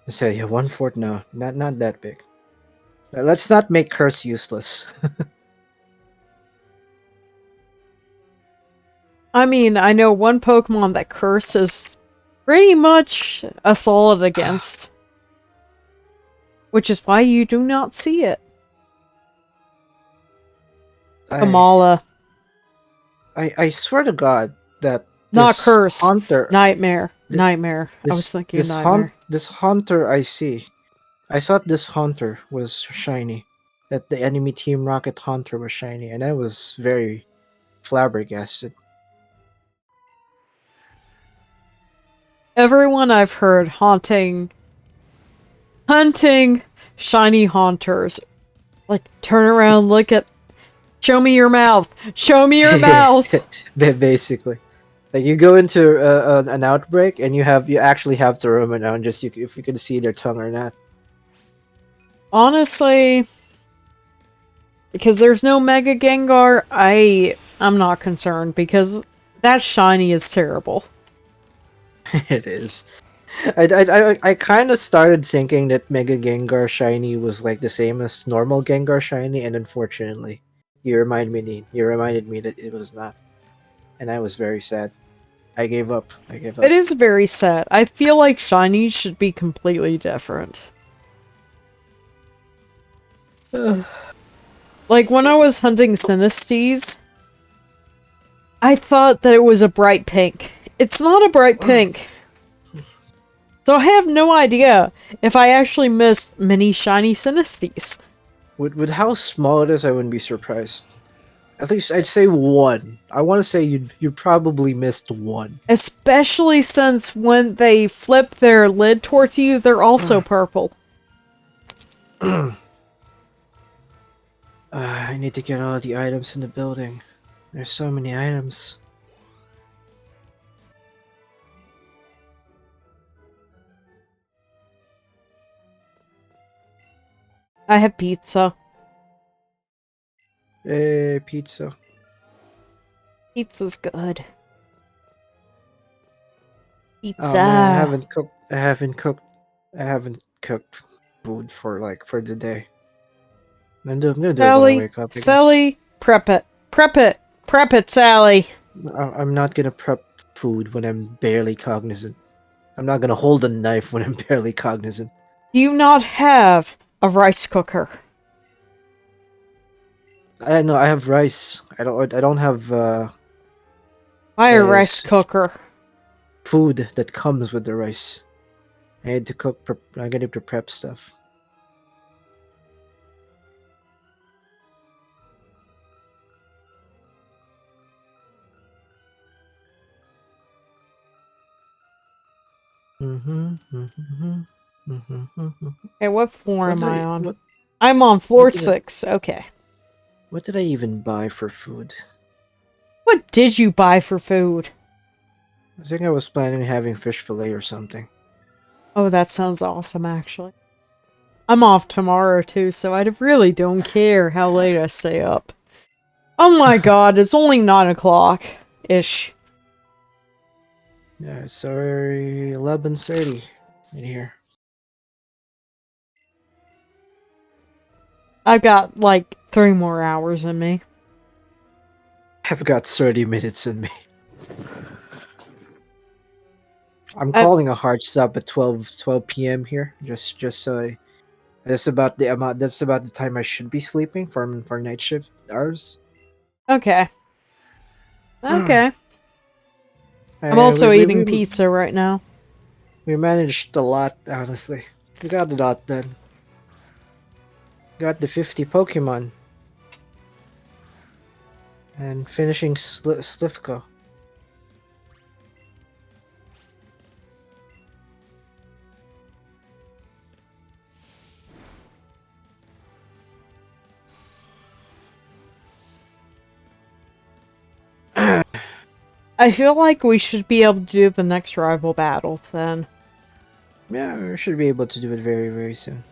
Speaker 2: I say, yeah, 1/4, no, not that big. Let's not make Curse useless.
Speaker 1: I mean, I know one Pokemon that Curse is pretty much a solid against. Which is why you do not see it. Kamala.
Speaker 2: I swear to God that
Speaker 1: Not
Speaker 2: this
Speaker 1: Curse.
Speaker 2: Haunter,
Speaker 1: Nightmare.
Speaker 2: th-
Speaker 1: Nightmare. I was thinking Nightmare.
Speaker 2: this Haunter I thought this Haunter was shiny. That the enemy Team Rocket Haunter was shiny, and I was very flabbergasted.
Speaker 1: Everyone I've heard hunting shiny haunters. Like, turn around, look at... Show me your mouth! Show me your mouth!
Speaker 2: Basically, like you go into an outbreak and you actually have to roam around just if you can see their tongue or not.
Speaker 1: Honestly, because there's no Mega Gengar, I'm not concerned because that shiny is terrible.
Speaker 2: It is. I kind of started thinking that Mega Gengar shiny was like the same as normal Gengar shiny, and unfortunately, you reminded me that it was not, and I was very sad. I gave up.
Speaker 1: It is very sad. I feel like shinies should be completely different. Like, when I was hunting Sinistes, I thought that it was a bright pink. It's not a bright pink. So I have no idea if I actually missed many shiny Sinistes.
Speaker 2: With how small it is, I wouldn't be surprised. At least I'd say one. I want to say you probably missed one.
Speaker 1: Especially since when they flip their lid towards you, they're also purple.
Speaker 2: I need to get all the items in the building. There's so many items.
Speaker 1: I have pizza.
Speaker 2: Hey, pizza.
Speaker 1: Pizza's good. Pizza.
Speaker 2: Oh man, I haven't cooked food for the day. I'm gonna do it when I
Speaker 1: Sally,
Speaker 2: wake up. I guess.
Speaker 1: Sally, prep it. Prep it, Sally.
Speaker 2: I'm not gonna prep food when I'm barely cognizant. I'm not gonna hold a knife when I'm barely cognizant.
Speaker 1: Do you not have a rice cooker?
Speaker 2: I know I have rice. I don't have
Speaker 1: Buy a rice cooker.
Speaker 2: food that comes with the rice. I had to cook. I gotta prep stuff.
Speaker 1: Okay, what floor am I on?
Speaker 2: What
Speaker 1: I'm on floor 6. Okay.
Speaker 2: what did I even buy for food?
Speaker 1: What did you buy for food?
Speaker 2: I think I was planning on having fish fillet or something.
Speaker 1: Oh, that sounds awesome, actually. I'm off tomorrow, too, so I really don't care how late I stay up. Oh my god, it's only 9 o'clock-ish.
Speaker 2: Yeah, it's already 11:30 in here.
Speaker 1: I've got, like, 3 more hours in me.
Speaker 2: I've got 30 minutes in me. I'm
Speaker 1: I,
Speaker 2: calling a hard stop at 12 p.m. here. Just so that's about the amount. That's about the time I should be sleeping for night shift hours.
Speaker 1: okay. Okay. I'm
Speaker 2: And
Speaker 1: also eating pizza right now.
Speaker 2: we managed a lot. Honestly, we got a lot done. Got the 50 Pokemon and finishing Slivko.
Speaker 1: I feel like we should be able to do the next rival battle then.
Speaker 2: Yeah, we should be able to do it very, very soon.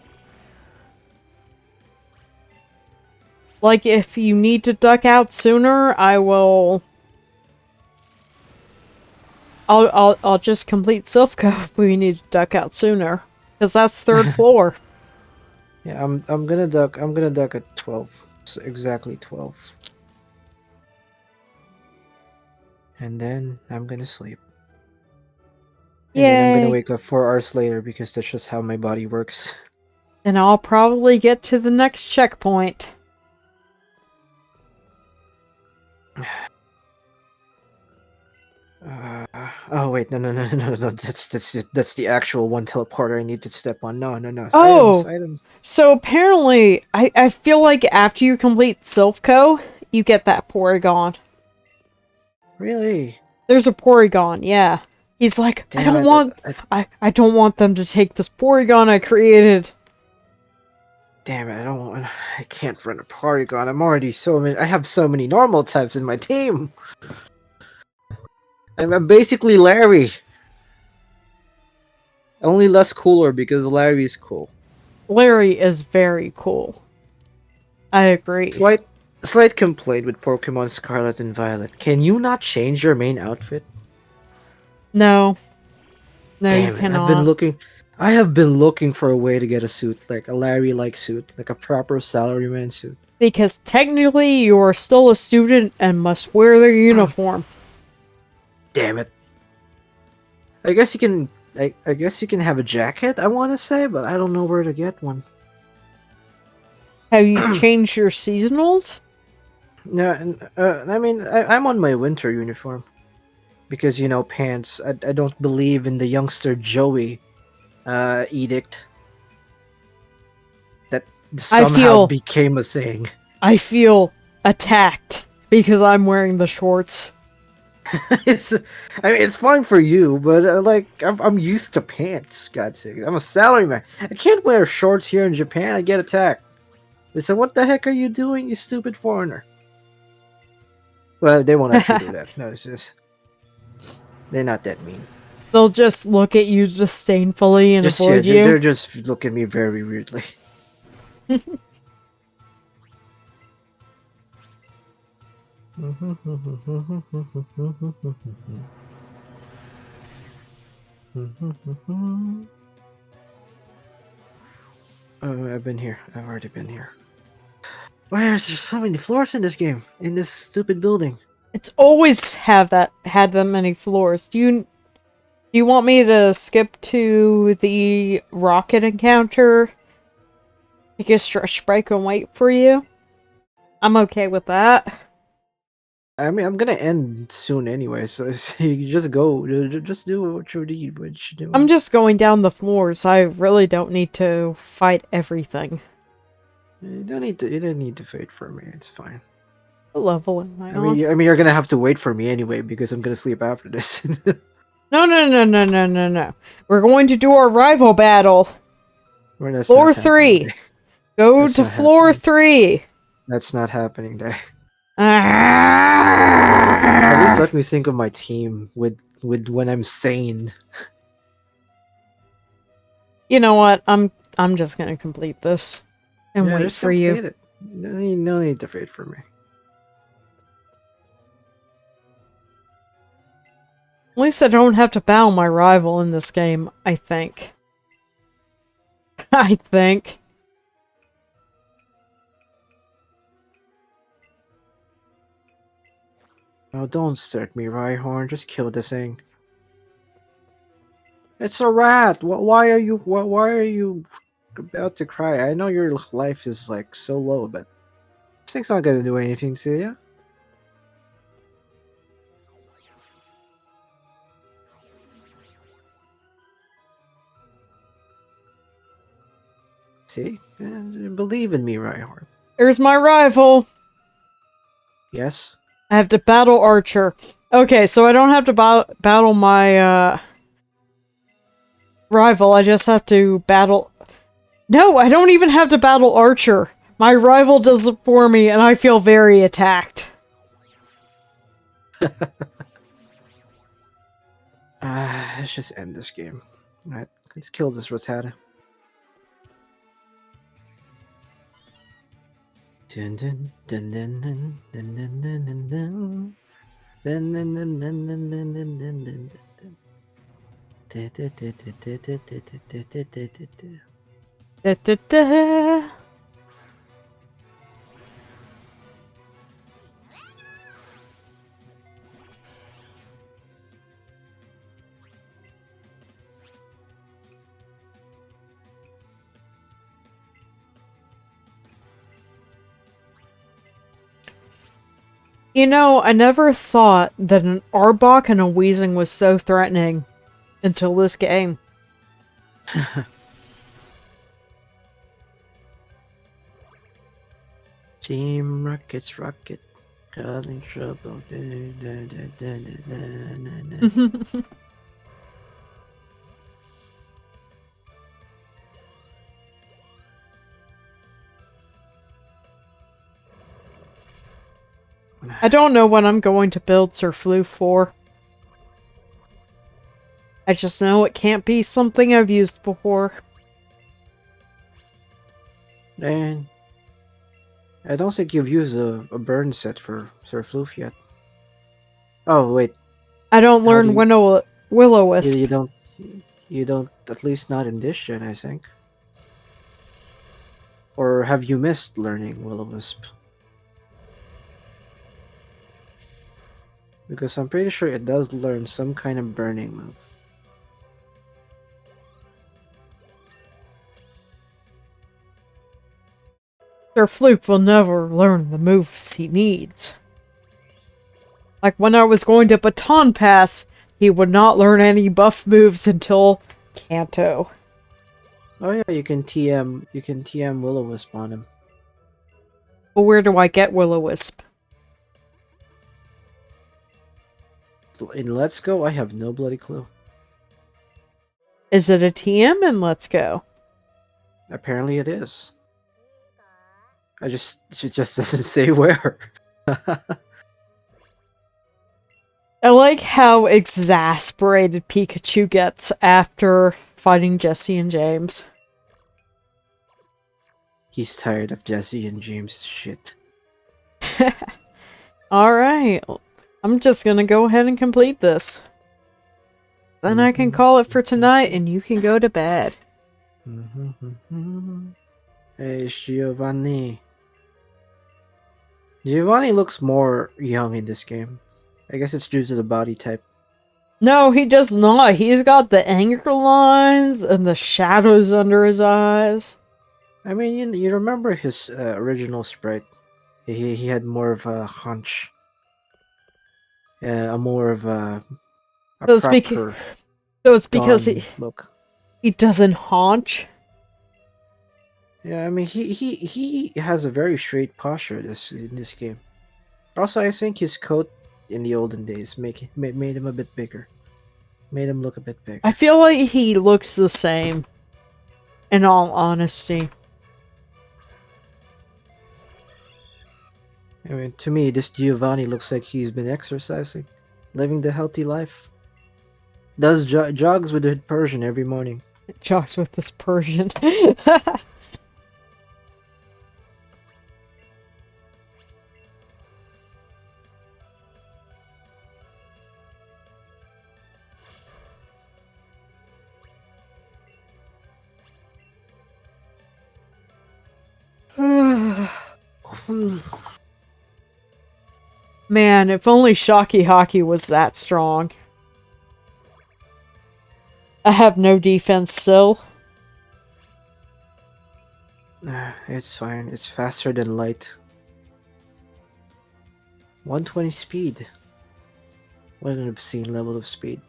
Speaker 1: Like, if you need to duck out sooner, I will... I'll just complete Silphco if we need to duck out sooner. Because that's third floor.
Speaker 2: Yeah, I'm gonna duck. I'm gonna duck at 12. Exactly 12. And then I'm gonna sleep. And then I'm gonna
Speaker 1: Yay!
Speaker 2: wake up 4 hours later because that's just how my body works.
Speaker 1: And I'll probably get to the next checkpoint.
Speaker 2: Oh wait, no. That's the actual one teleporter I need to step on. No.
Speaker 1: Oh!
Speaker 2: Items.
Speaker 1: So apparently, I feel like after you complete Silphco, you get that Porygon.
Speaker 2: Really?
Speaker 1: There's a Porygon, yeah. He's like, I
Speaker 2: Damn
Speaker 1: don't
Speaker 2: it!
Speaker 1: want... I don't want them to take this Porygon I created.
Speaker 2: Damn it! I can't run a Porygon. I'm already so many. I have so many normal types in my team. I'm basically Larry. Only less cooler because Larry's cool.
Speaker 1: Larry is very cool. I agree.
Speaker 2: Slight complaint with Pokemon Scarlet and Violet. Can you not change your main outfit?
Speaker 1: No. No, you
Speaker 2: Damn it!
Speaker 1: cannot.
Speaker 2: I have been looking for a way to get a suit, like a Larry-like suit, like a proper salaryman suit.
Speaker 1: Because technically you are still a student and must wear their uniform.
Speaker 2: Damn it! I guess you can. I guess you can have a jacket. I want to say, but I don't know where to get one.
Speaker 1: Have you changed your seasonals?
Speaker 2: No, I mean I'm on my winter uniform because pants. I don't believe in the youngster Joey edict that somehow became a saying.
Speaker 1: I feel attacked because I'm wearing the shorts.
Speaker 2: It's fine for you, but I'm used to pants. God's sake, I'm a salaryman. I can't wear shorts here in Japan. I get attacked. They said, "What the heck are you doing, you stupid foreigner?" Well, they won't actually do that. No, it's just they're not that mean.
Speaker 1: They'll just look at you disdainfully and avoid you.
Speaker 2: They're just looking at me very weirdly. I've been here. I've already been here. Why is there so many floors in this game? In this stupid building?
Speaker 1: It's always had that many floors. Do you want me to skip to the rocket encounter? Take a stretch break and wait for you? I'm okay with that.
Speaker 2: I mean, I'm gonna end soon anyway, so you just go. Just do what you need. What you doing.
Speaker 1: I'm just going down the floors. I really don't need to fight everything.
Speaker 2: You don't need to. You don't need to wait for me. It's fine.
Speaker 1: What level am I on?
Speaker 2: I mean, you're gonna have to wait for me anyway because I'm gonna sleep after this.
Speaker 1: No. We're going to do our rival battle. Floor 3. Go to floor 3.
Speaker 2: That's not happening, Dae.
Speaker 1: Ah!
Speaker 2: At least let me think of my team with when I'm sane.
Speaker 1: You know what? I'm just gonna complete this and wait for you.
Speaker 2: It. No need to wait for me.
Speaker 1: At least I don't have to battle my rival in this game, I think. I think.
Speaker 2: No, don't start me, Rhyhorn. Just kill this thing. It's a rat. Why are you? Why are you about to cry? I know your life is like so low, but this thing's not gonna do anything to you. See? Believe in me, Rhyhorn.
Speaker 1: Here's my rival.
Speaker 2: Yes?
Speaker 1: I have to battle Archer. Okay, so I don't have to battle my rival. I just have to battle... No, I don't even have to battle Archer. My rival does it for me, and I feel very attacked.
Speaker 2: Let's just end this game. Alright, let's kill this Rotata. Dun dun dun dun dun dun dun dun dun dun. Dun dun dun dun dun dun dun dun dun dun. Da da da da da da da da da da da da.
Speaker 1: Da, da, da. You know, I never thought that an Arbok and a Weezing was so threatening until this game.
Speaker 2: Team Rocket's rocket, causing trouble. Da, da, da, da, da, da, da, da.
Speaker 1: I don't know what I'm going to build Sir Floof for. I just know it can't be something I've used before.
Speaker 2: And I don't think you've used a burn set for Sir Floof yet. Oh wait,
Speaker 1: I don't
Speaker 2: How do
Speaker 1: learn
Speaker 2: you-
Speaker 1: Will-O-Wisp.
Speaker 2: you don't, at least not in this gen, I think. Or have you missed learning Will-O-Wisp? Because I'm pretty sure it does learn some kind of burning move.
Speaker 1: Sir Floof will never learn the moves he needs. Like when I was going to Baton Pass, he would not learn any buff moves until Kanto.
Speaker 2: Oh yeah, you can TM Will-O-Wisp on him.
Speaker 1: But where do I get Will-O-Wisp?
Speaker 2: In Let's Go, I have no bloody clue.
Speaker 1: Is it a TM in Let's Go?
Speaker 2: Apparently it is. It just doesn't say where.
Speaker 1: I like how exasperated Pikachu gets after fighting Jesse and James.
Speaker 2: He's tired of Jesse and James' shit.
Speaker 1: Alright, I'm just gonna go ahead and complete this. Then I can call it for tonight and you can go to bed.
Speaker 2: Hey, it's Giovanni. Giovanni looks more young in this game. I guess it's due to the body type.
Speaker 1: No, he does not. He's got the anger lines and the shadows under his eyes.
Speaker 2: I mean, you remember his original sprite. He had more of a hunch. More of a
Speaker 1: So
Speaker 2: proper
Speaker 1: it's because
Speaker 2: Don look.
Speaker 1: he doesn't haunch.
Speaker 2: Yeah, I mean, he has a very straight posture in this game. Also, I think his coat in the olden days made him a bit bigger. Made him look a bit bigger.
Speaker 1: I feel like he looks the same, in all honesty.
Speaker 2: I mean, to me, this Giovanni looks like he's been exercising, living the healthy life. Does jogs with a Persian every morning.
Speaker 1: Jogs with this Persian. Man, if only Shocky Hockey was that strong. I have no defense still.
Speaker 2: It's fine. It's faster than light. 120 speed. What an obscene level of speed.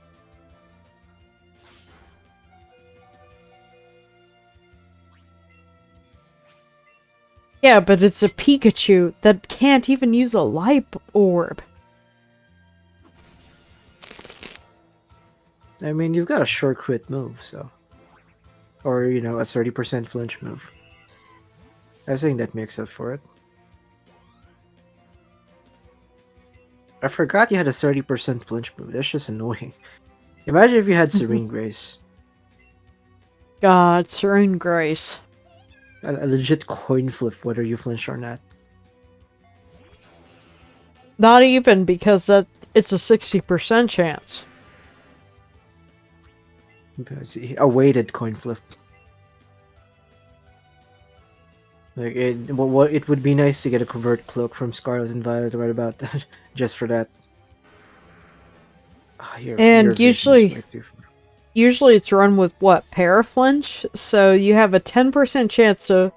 Speaker 1: Yeah, but it's a Pikachu that can't even use a light orb.
Speaker 2: I mean, you've got a short crit move, so. Or, a 30% flinch move. I think that makes up for it. I forgot you had a 30% flinch move. That's just annoying. Imagine if you had Serene Grace.
Speaker 1: God, Serene Grace.
Speaker 2: A legit coin flip whether you flinch or not.
Speaker 1: Not even, because it's a 60% chance.
Speaker 2: A weighted coin flip. Like it would be nice to get a convert cloak from Scarlet and Violet right about that, just for that. Your
Speaker 1: And
Speaker 2: vision is way too far.
Speaker 1: usually it's run with what, Paraflinch? So you have a 10% chance to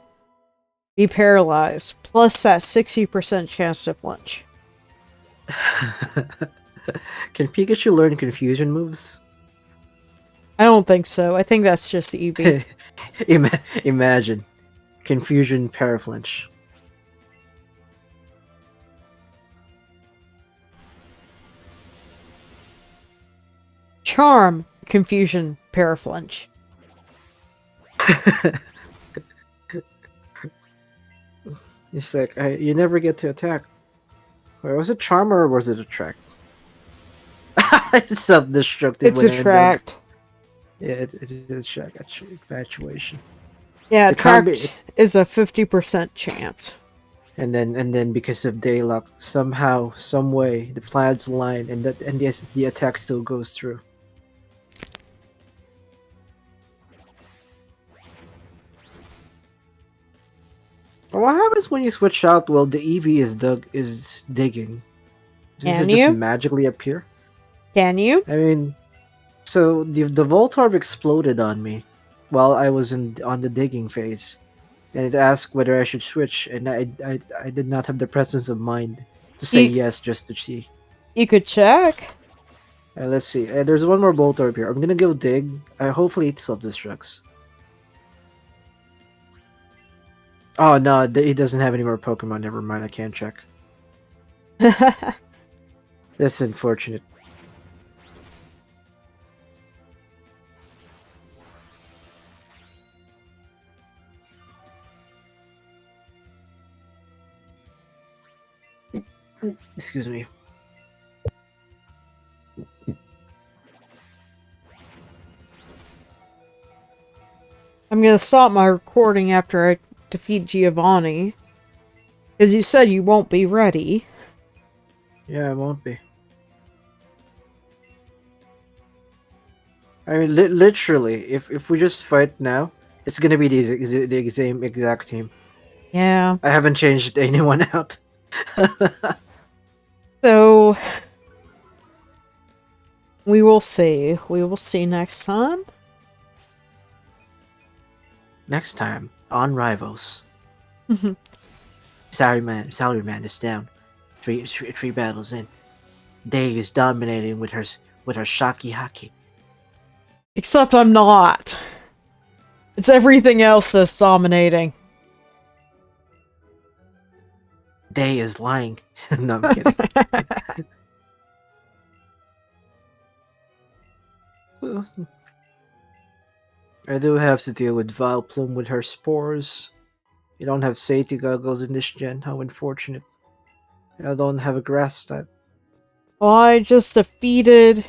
Speaker 1: be paralyzed, plus that 60% chance to flinch.
Speaker 2: Can Pikachu learn confusion moves?
Speaker 1: I don't think so. I think that's just Eevee.
Speaker 2: Imagine. Confusion paraflinch.
Speaker 1: Charm, Confusion, Paraflinch.
Speaker 2: It's like, you never get to attack. Wait, was it Charm or was it Attract? It's self-destructive.
Speaker 1: It's Attract.
Speaker 2: Yeah, it's infatuation.
Speaker 1: Yeah, Attract is a 50% chance.
Speaker 2: And then because of Daylock, somehow, some way, the planets align, and the attack still goes through. What happens when you switch out? Well, the Eevee is digging. Does it just magically appear?
Speaker 1: Can you?
Speaker 2: I mean, so the Voltorb exploded on me while I was on the digging phase, and it asked whether I should switch, and I did not have the presence of mind to say yes just to see.
Speaker 1: You could check.
Speaker 2: Let's see. There's one more Voltorb here. I'm gonna go dig. Hopefully it self-destructs. Oh no, he doesn't have any more Pokemon. Never mind, I can't check. That's unfortunate. Excuse me.
Speaker 1: I'm gonna stop my recording after I defeat Giovanni. Because you said you won't be ready.
Speaker 2: Yeah, I won't be. I mean, literally, if we just fight now, it's gonna be the same exact team.
Speaker 1: Yeah.
Speaker 2: I haven't changed anyone out.
Speaker 1: So, we will see. We will see next time.
Speaker 2: Next time on Rivals. Salaryman is down. Three battles in. Dae is dominating with her Shocky Hockey.
Speaker 1: Except I'm not. It's everything else that's dominating.
Speaker 2: Dae is lying. No, I'm kidding. I do have to deal with Vileplume with her spores. You don't have safety goggles in this gen. How unfortunate. I don't have a grass type.
Speaker 1: Well, I just defeated...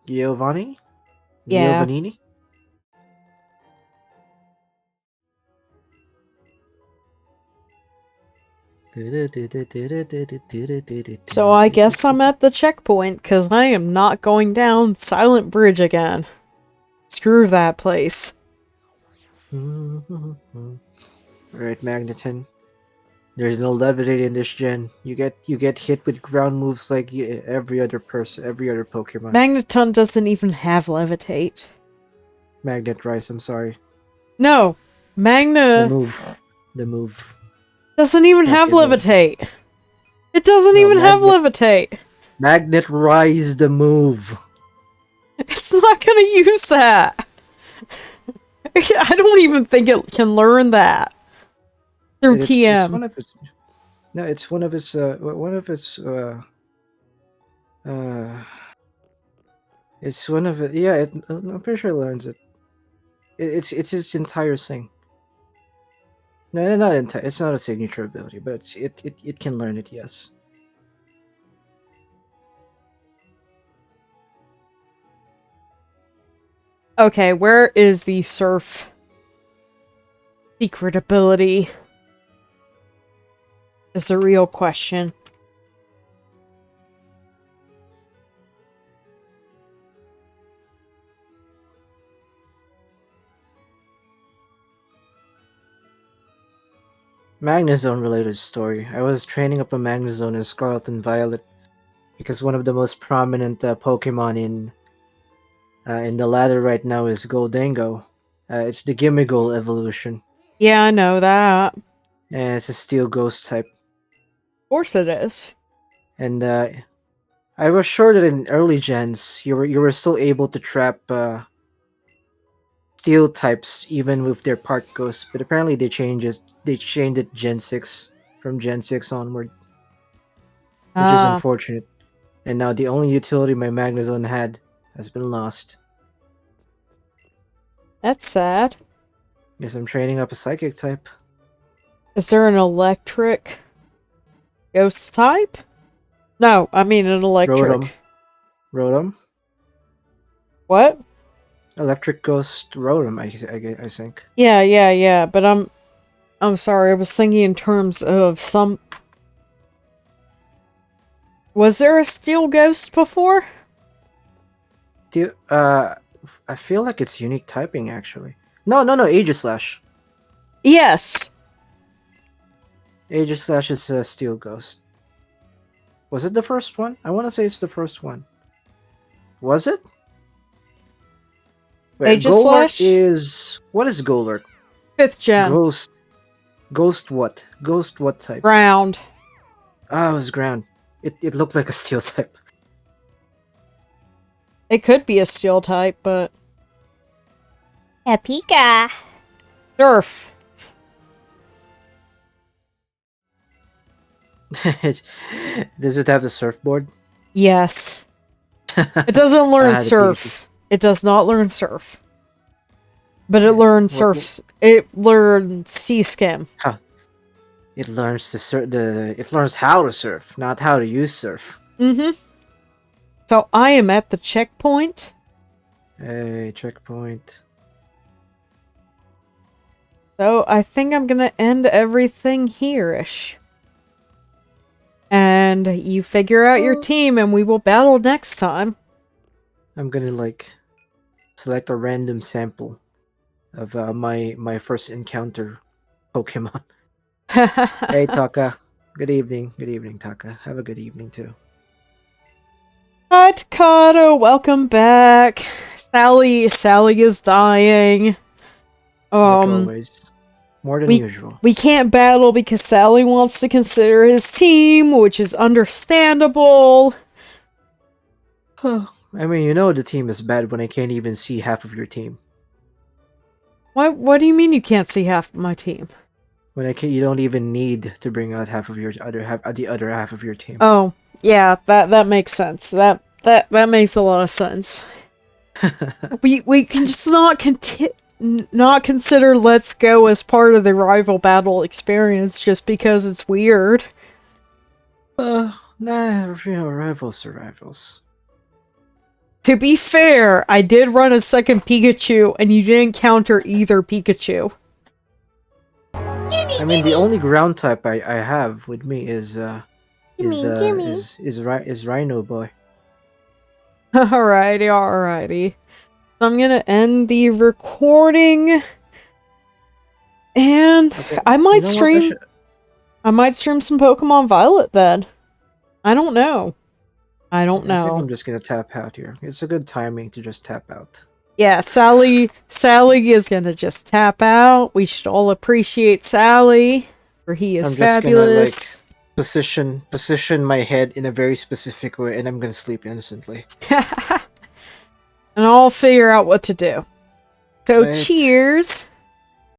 Speaker 2: Giovanni?
Speaker 1: Yeah.
Speaker 2: Giovannini?
Speaker 1: So I guess I'm at the checkpoint, because I am not going down Silent Bridge again. Screw that place.
Speaker 2: Alright, Magneton. There's no levitate in this gen. You get hit with ground moves like every other person, every other Pokemon.
Speaker 1: Magneton doesn't even have levitate.
Speaker 2: Magnet Rice, I'm sorry.
Speaker 1: No,
Speaker 2: The
Speaker 1: Magna
Speaker 2: move. The move.
Speaker 1: doesn't even
Speaker 2: Can't
Speaker 1: have
Speaker 2: give it.
Speaker 1: levitate. It doesn't
Speaker 2: No,
Speaker 1: even have levitate.
Speaker 2: Magnet Rise the move.
Speaker 1: It's not gonna use that. I don't even think it can learn that through TM.
Speaker 2: It's one of its. No, it's one of its. One of its. It's one of it. Yeah, I'm pretty sure it learns it. It's its entire thing. No, not entire. It's not a signature ability, but it can learn it. Yes.
Speaker 1: Okay, where is the surf secret ability? Is the real question.
Speaker 2: Magnezone related story. I was training up a Magnezone in Scarlet and Violet because one of the most prominent Pokemon in the ladder right now is Goldango. It's the Gimmighoul evolution,
Speaker 1: Yeah, I know that. Of
Speaker 2: and it's a Steel Ghost type.
Speaker 1: course it is.
Speaker 2: And I was sure that in early gens you were still able to trap Steel types even with their part Ghost, but apparently they changed it. They changed it Gen 6 from Gen 6 onward, which is
Speaker 1: Ah,
Speaker 2: unfortunate. And now the only utility my Magnezone had has been lost.
Speaker 1: that's sad.
Speaker 2: Guess I'm training up a Psychic type.
Speaker 1: Is there an electric ghost type? No, I mean an electric.
Speaker 2: Rotom. Rotom.
Speaker 1: What?
Speaker 2: Electric Ghost Rotom, I think.
Speaker 1: Yeah, but I'm sorry, I was thinking in terms of some... Was there a steel ghost before?
Speaker 2: I feel like it's unique typing actually. No, Aegislash.
Speaker 1: Yes.
Speaker 2: Aegislash is a Steel Ghost. Was it the first one? I want to say it's the first one. Was it? Wait, Golurk
Speaker 1: Aegislash?
Speaker 2: is... What is Golurk?
Speaker 1: 5th gen.
Speaker 2: Ghost what? Ghost what type?
Speaker 1: Ground.
Speaker 2: Ah, it was ground. It looked like a steel type.
Speaker 1: It could be a steel type, but...
Speaker 3: Yeah, Pika.
Speaker 1: Surf.
Speaker 2: Does it have the surfboard?
Speaker 1: Yes. It doesn't learn
Speaker 2: Ah, the
Speaker 1: surf.
Speaker 2: Pikachu's.
Speaker 1: It does not learn surf. But it
Speaker 2: Yeah.
Speaker 1: learns
Speaker 2: What-
Speaker 1: surfs. It learns sea skim.
Speaker 2: It learns it learns how to surf, not how to use surf.
Speaker 1: Mm-hmm. So I am at the checkpoint.
Speaker 2: Hey, checkpoint.
Speaker 1: So I think I'm gonna end everything here-ish. And you figure out your team and we will battle next time.
Speaker 2: I'm gonna select a random sample of my first encounter Pokemon. Hey Taka. Good evening Taka. Have a good evening too.
Speaker 1: Hi Takata, welcome back. Sally is dying.
Speaker 2: Like always. More than usual.
Speaker 1: We can't battle because Sally wants to consider his team, which is understandable.
Speaker 2: I mean, you know the team is bad when I can't even see half of your team.
Speaker 1: What do you mean you can't see half of my team?
Speaker 2: When you don't even need to bring out half of your the other half of your team.
Speaker 1: Oh, yeah, that makes sense. That makes a lot of sense. we can just not consider Let's Go as part of the rival battle experience just because it's weird.
Speaker 2: Nah, rivals are rivals.
Speaker 1: To be fair, I did run a second Pikachu, and you didn't counter either Pikachu.
Speaker 2: I mean, the only ground type I have with me is
Speaker 3: Gimme.
Speaker 2: Rhino Boy.
Speaker 1: Alrighty. So I'm gonna end the recording, and
Speaker 2: Okay,
Speaker 1: I might
Speaker 2: you know what?
Speaker 1: stream. I might stream some Pokemon Violet then. I don't know. I don't
Speaker 2: I think
Speaker 1: know.
Speaker 2: I'm just gonna tap out here. It's a good timing to just tap out.
Speaker 1: Yeah, Sally is gonna just tap out. We should all appreciate Sally, for he is
Speaker 2: I'm just gonna
Speaker 1: fabulous.
Speaker 2: position my head in a very specific way, and I'm gonna sleep instantly.
Speaker 1: And I'll figure out what to do. So
Speaker 2: Right.
Speaker 1: cheers.